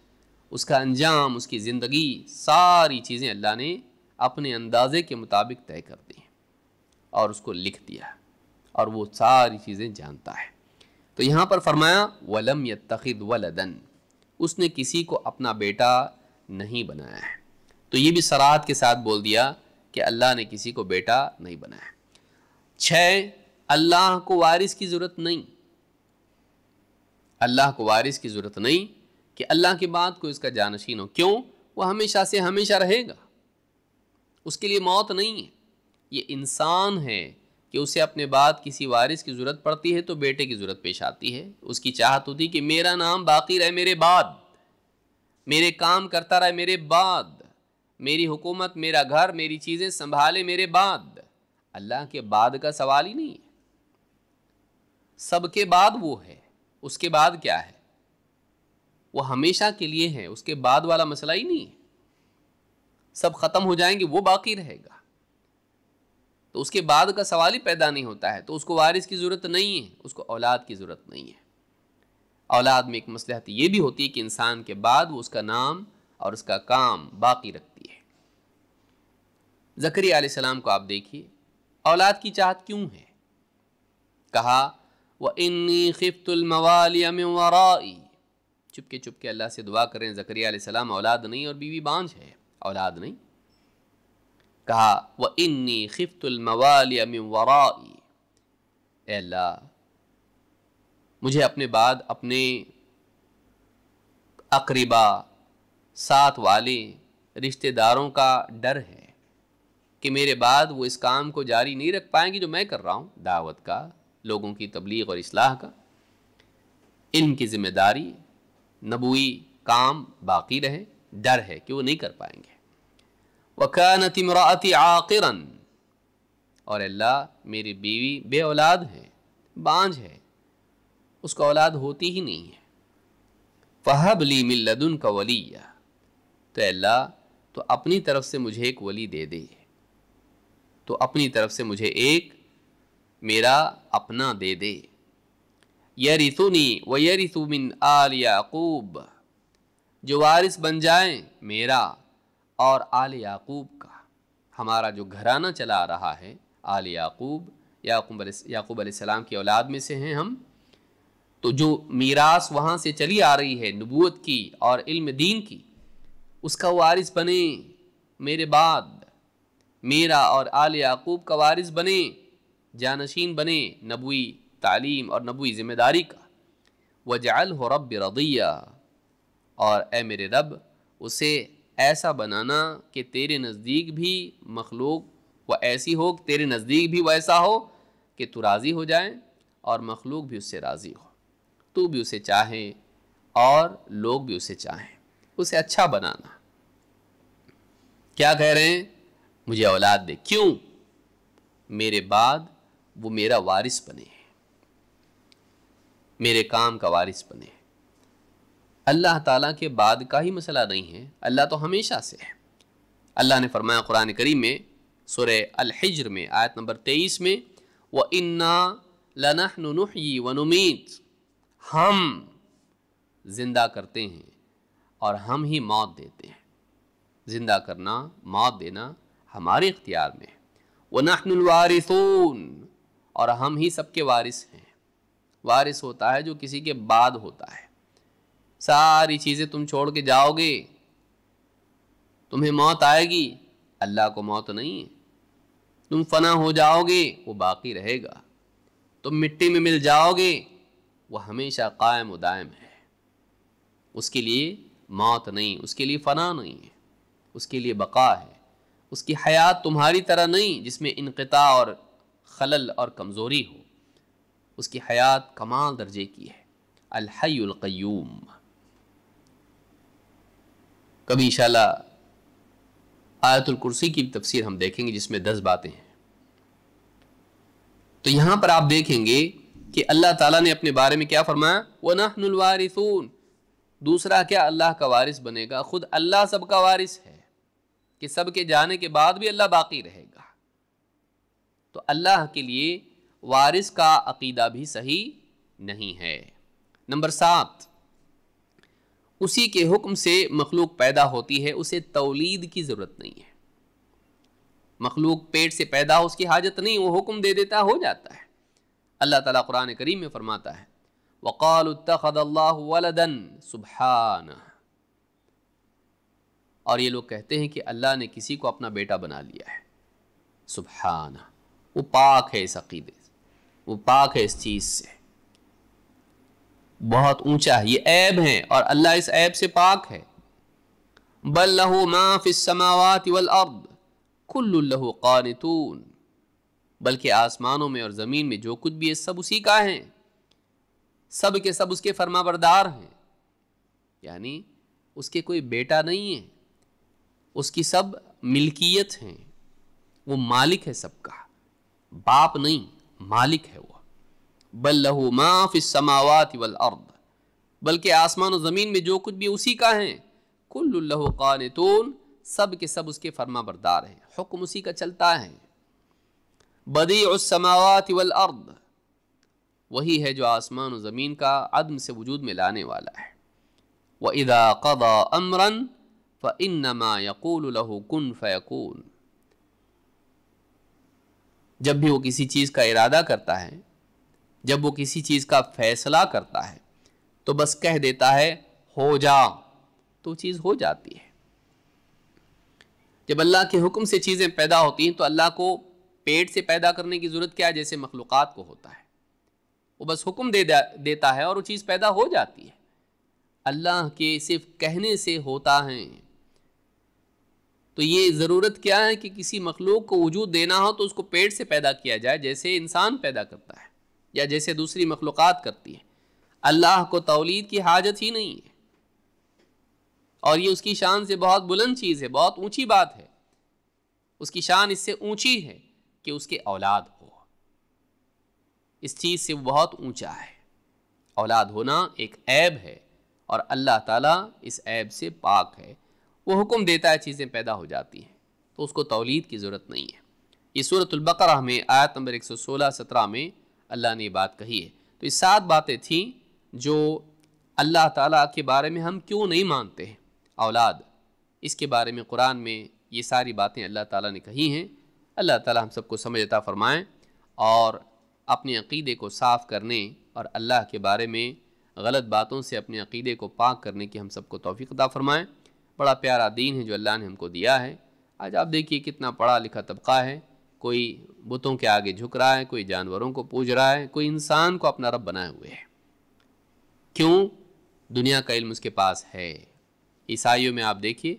اس کا انجام، اس کی زندگی، ساری چیزیں اللہ نے اپنے اندازے کے مطابق طے کر دی اور اس کو لکھ دیا، اور وہ ساری چیزیں جانتا ہے۔ تو یہاں پر فرمایا وَلَمْ يَتَّخِذْ وَلَدًا، اس نے کسی کو اپنا بیٹا نہیں بنایا ہے۔ تو یہ بھی صراحت کے ساتھ بول دیا کہ اللہ نے کسی کو بیٹا نہیں بنایا۔ 6، اللہ کو وارث کی ضرورت نہیں، اللہ کو وارث کی ضرورت نہیں کہ اللہ کے بعد کوئی اس کا جانشین ہو۔ کیوں؟ وہ ہمیشہ سے ہمیشہ رہے گا، اس کے لیے موت نہیں ہے۔ یہ انسان ہے کہ اسے اپنے بعد کسی وارث کی ضرورت پڑتی ہے تو بیٹے کی ضرورت پیش آتی ہے، اس کی چاہت ہوتی کہ میرا نام باقی رہے میرے بعد، میرے کام کرتا رہے میرے بعد، میری حکومت، میرا گھر، میری چیزیں سنبھالے میرے بعد۔ اللہ کے بعد کا سوال ہی نہیں ہے، سب کے بعد وہ ہے، اس کے بعد کیا ہے؟ وہ ہمیشہ کے لیے ہے، اس کے بعد والا مسئلہ ہی نہیں ہے۔ سب ختم ہو جائیں گے، وہ باقی رہے گا، تو اس کے بعد کا سوال ہی پیدا نہیں ہوتا ہے۔ تو اس کو وارث کی ضرورت نہیں ہے، اس کو اولاد کی ضرورت نہیں ہے۔ اولاد میں ایک مصلحت یہ بھی ہوتی ہے کہ انسان کے بعد وہ اس کا نام اور اس کا کام باقی رکھتی ہے۔ زکریا علیہ السلام کو آپ دیکھیے، اولاد کی چاہت کیوں ہے؟ کہا وَإِنِّي خِفْتُ الْمَوَالِيَ مِنْ وَرَائِي، چپکے اللہ سے دعا کریں۔ زکریا علیہ السلام اولاد نہیں اور بیوی بانجھ ہے، اولاد نہیں۔ کہا وَإِنِّي خِفْتُ الْمَوَالِيَ مِنْ وَرَائِي، اے اللہ مجھے اپنے بعد اپنے اقربا، ساتھ والے، رشتہ داروں کا ڈر ہے کہ میرے بعد وہ اس کام کو جاری نہیں رکھ پائیں گے جو میں کر رہا ہوں، دعوت کا، لوگوں کی تبلیغ اور اصلاح کا۔ ان کی ذمہ داری، نبوی کام باقی رہے، ڈر ہے کہ وہ نہیں کر پائیں گے۔ وَكَانَتِ امْرَأَتِي عَاقِرًا، اور اللہ میری بیوی بے اولاد ہے، بانجھ ہے، اس کو اولاد ہوتی ہی نہیں ہے۔ فَهَبْ لِي مِن لَّدُنْكَ وَلِيًّا، تو اللہ تو اپنی طرف سے مجھے ایک ولی دے دے، تو اپنی طرف سے مجھے ایک میرا اپنا دے دے۔ یرثنی ویرث من آل یعقوب، جو وارث بن جائیں میرا اور آل یعقوب کا، ہمارا جو گھرانہ چلا آ رہا ہے آل یعقوب، یعقوب علیہ السلام کی اولاد میں سے ہیں ہم، تو جو میراث وہاں سے چلی آ رہی ہے نبوت کی اور علم دین کی، اس کا وارث بنے میرے بعد، میرا اور آل یعقوب کا وارث بنے، جانشین بنے نبوی تعلیم اور نبوی ذمہ داری کا۔ وَجْعَلْهُ رَبِّ رَضِيًّا، اور اے میرے رب اسے ایسا بنانا کہ تیرے نزدیک بھی مخلوق وہ ایسی ہو، تیرے نزدیک بھی وہ ایسا ہو کہ تو راضی ہو جائے اور مخلوق بھی اس سے راضی ہو، تو بھی اسے چاہے اور لوگ بھی اسے چاہیں، اسے اچھا بنانا۔ کیا کہہ رہے ہیں؟ مجھے اولاد دے، کیوں؟ میرے بعد وہ میرا وارث بنے، میرے کام کا وارث بنے۔ اللہ تعالیٰ کے بعد کا ہی مسئلہ نہیں ہے، اللہ تو ہمیشہ سے ہے۔ اللہ نے فرمایا قرآن کریم میں سورہ الحجر میں آیت نمبر 23 میں وَإِنَّا لَنَحْنُ نُحْيِي وَنُمِيتُ، ہم زندہ کرتے ہیں اور ہم ہی موت دیتے ہیں۔ زندہ کرنا، موت دینا ہمارے اختیار میں ہے۔ وَنَحْنُ الْوَارِثُونَ، اور ہم ہی سب کے وارث ہیں۔ وارث ہوتا ہے جو کسی کے بعد ہوتا ہے۔ ساری چیزیں تم چھوڑ کے جاؤ گے، تمہیں موت آئے گی، اللہ کو موت نہیں ہے۔ تم فنا ہو جاؤ گے، وہ باقی رہے گا۔ تم مٹی میں مل جاؤ گے، وہ ہمیشہ قائم و دائم ہے۔ اس کے لیے موت نہیں، اس کے لیے فنا نہیں ہے، اس کے لیے بقا ہے۔ اس کی حیات تمہاری طرح نہیں جس میں انقطاع اور خلل اور کمزوری ہو، اس کی حیات کمال درجے کی ہے، الحی القیوم۔ کبھی انشاءاللہ آیت الکرسی کی تفسیر ہم دیکھیں گے جس میں 10 باتیں ہیں۔ تو یہاں پر آپ دیکھیں گے کہ اللہ تعالیٰ نے اپنے بارے میں کیا فرمایا؟ وَنَحْنُ الْوَارِثُونَ۔ دوسرا کیا؟ اللہ کا وارث بنے گا۔ خود اللہ سب کا وارث ہے کہ سب کے جانے کے بعد بھی اللہ باقی رہے گا۔ تو اللہ کے لیے وارث کا عقیدہ بھی صحیح نہیں ہے۔ نمبر 7، اسی کے حکم سے مخلوق پیدا ہوتی ہے، اسے تولید کی ضرورت نہیں ہے۔ مخلوق پیٹ سے پیدا ہو، اس کی حاجت نہیں، وہ حکم دے دیتا ہو جاتا ہے۔ اللہ تعالیٰ قرآن کریم میں فرماتا ہے وَقَالُوا اتَّخَذَ اللَّهُ وَلَدًا سُبْحَانَهُ، اور یہ لوگ کہتے ہیں کہ اللہ نے کسی کو اپنا بیٹا بنا لیا ہے۔ سبحانہ، وہ پاک ہے اس عقیدے سے، وہ پاک ہے اس چیز سے، بہت اونچا ہے، یہ عیب ہے اور اللہ اس عیب سے پاک ہے۔ بل لہ ما فی السماوات والارض کل لہ قانتون، بلکہ آسمانوں میں اور زمین میں جو کچھ بھی ہے سب اسی کا ہیں، سب کے سب اس کے فرما بردار ہیں۔ یعنی اس کے کوئی بیٹا نہیں ہے، اس کی سب ملکیت ہیں، وہ مالک ہے سب کا، باپ نہیں، مالک ہے وہ۔ بل لہ ما فی السماوات والارض، بلکہ آسمان و زمین میں جو کچھ بھی اسی کا ہیں، کل لہ قانتون، سب کے سب اس کے فرما بردار ہیں، حکم اسی کا چلتا ہے۔ بدیع السماوات والارض، وہی ہے جو آسمان و زمین کا عدم سے وجود میں لانے والا ہے۔ وَإِذَا قَضَى أَمْرًا فَإِنَّمَا يَقُولُ لَهُ كُن فَيَكُونُ، جب بھی وہ کسی چیز کا ارادہ کرتا ہے، جب وہ کسی چیز کا فیصلہ کرتا ہے تو بس کہہ دیتا ہے ہو جا، تو چیز ہو جاتی ہے۔ جب اللہ کے حکم سے چیزیں پیدا ہوتی ہیں تو اللہ کو پیٹ سے پیدا کرنے کی ضرورت کیا ہے؟ جیسے مخلوقات کو ہوتا ہے، وہ بس حکم دیتا ہے اور وہ چیز پیدا ہو جاتی ہے۔ اللہ کے صرف کہنے سے ہوتا ہے۔ تو یہ ضرورت کیا ہے کہ کسی مخلوق کو وجود دینا ہو تو اس کو پیٹ سے پیدا کیا جائے، جیسے انسان پیدا کرتا ہے یا جیسے دوسری مخلوقات کرتی ہیں۔ اللہ کو تولید کی حاجت ہی نہیں ہے، اور یہ اس کی شان سے بہت بلند چیز ہے، بہت اونچی بات ہے۔ اس کی شان اس سے اونچی ہے کہ اس کے اولاد ہو، اس چیز سے وہ بہت اونچا ہے۔ اولاد ہونا ایک عیب ہے اور اللہ تعالیٰ اس عیب سے پاک ہے۔ وہ حکم دیتا ہے، چیزیں پیدا ہو جاتی ہیں، تو اس کو تولید کی ضرورت نہیں ہے۔ یہ سورۃ البقرہ میں آیت نمبر 116-17 میں اللہ نے یہ بات کہی ہے۔ تو یہ 7 باتیں تھیں جو اللہ تعالیٰ کے بارے میں ہم کیوں نہیں مانتے ہیں۔ اولاد، اس کے بارے میں قرآن میں یہ ساری باتیں اللہ تعالیٰ نے کہی ہیں۔ اللہ تعالیٰ ہم سب کو سمجھ عطا فرمائیں اور اپنے عقیدے کو صاف کرنے اور اللہ کے بارے میں غلط باتوں سے اپنے عقیدے کو پاک کرنے کی ہم سب کو توفیق عطا فرمائیں۔ بڑا پیارا دین ہے جو اللہ نے ہم کو دیا ہے۔ آج آپ دیکھیے کتنا پڑھا لکھا طبقہ ہے، کوئی بتوں کے آگے جھک رہا ہے، کوئی جانوروں کو پوج رہا ہے، کوئی انسان کو اپنا رب بنائے ہوئے ہے۔ کیوں؟ دنیا کا علم اس کے پاس ہے، عیسائیوں میں آپ دیکھیے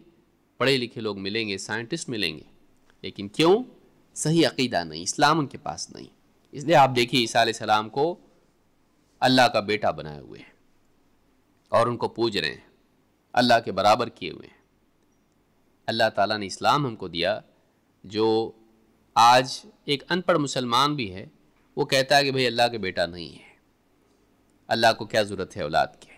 پڑھے لکھے لوگ ملیں گے، سائنٹسٹ ملیں گے، لیکن کیوں؟ صحیح عقیدہ نہیں، اسلام ان کے پاس نہیں۔ اس لیے آپ دیکھیے عیسیٰ علیہ السلام کو اللہ کا بیٹا بنائے ہوئے ہیں اور ان کو پوج رہے ہیں، اللہ کے برابر کیے ہوئے ہیں۔ اللہ تعالیٰ نے اسلام ہم کو دیا، جو آج ایک ان پڑھ مسلمان بھی ہے وہ کہتا ہے کہ بھئی اللہ کے بیٹا نہیں ہے، اللہ کو کیا ضرورت ہے اولاد کی۔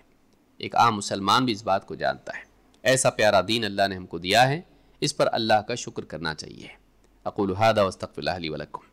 ایک عام مسلمان بھی اس بات کو جانتا ہے۔ ایسا پیارا دین اللہ نے ہم کو دیا ہے، اس پر اللہ کا شکر کرنا چاہیے۔ اقول ھذا واستغفر اللہ لی ولکم۔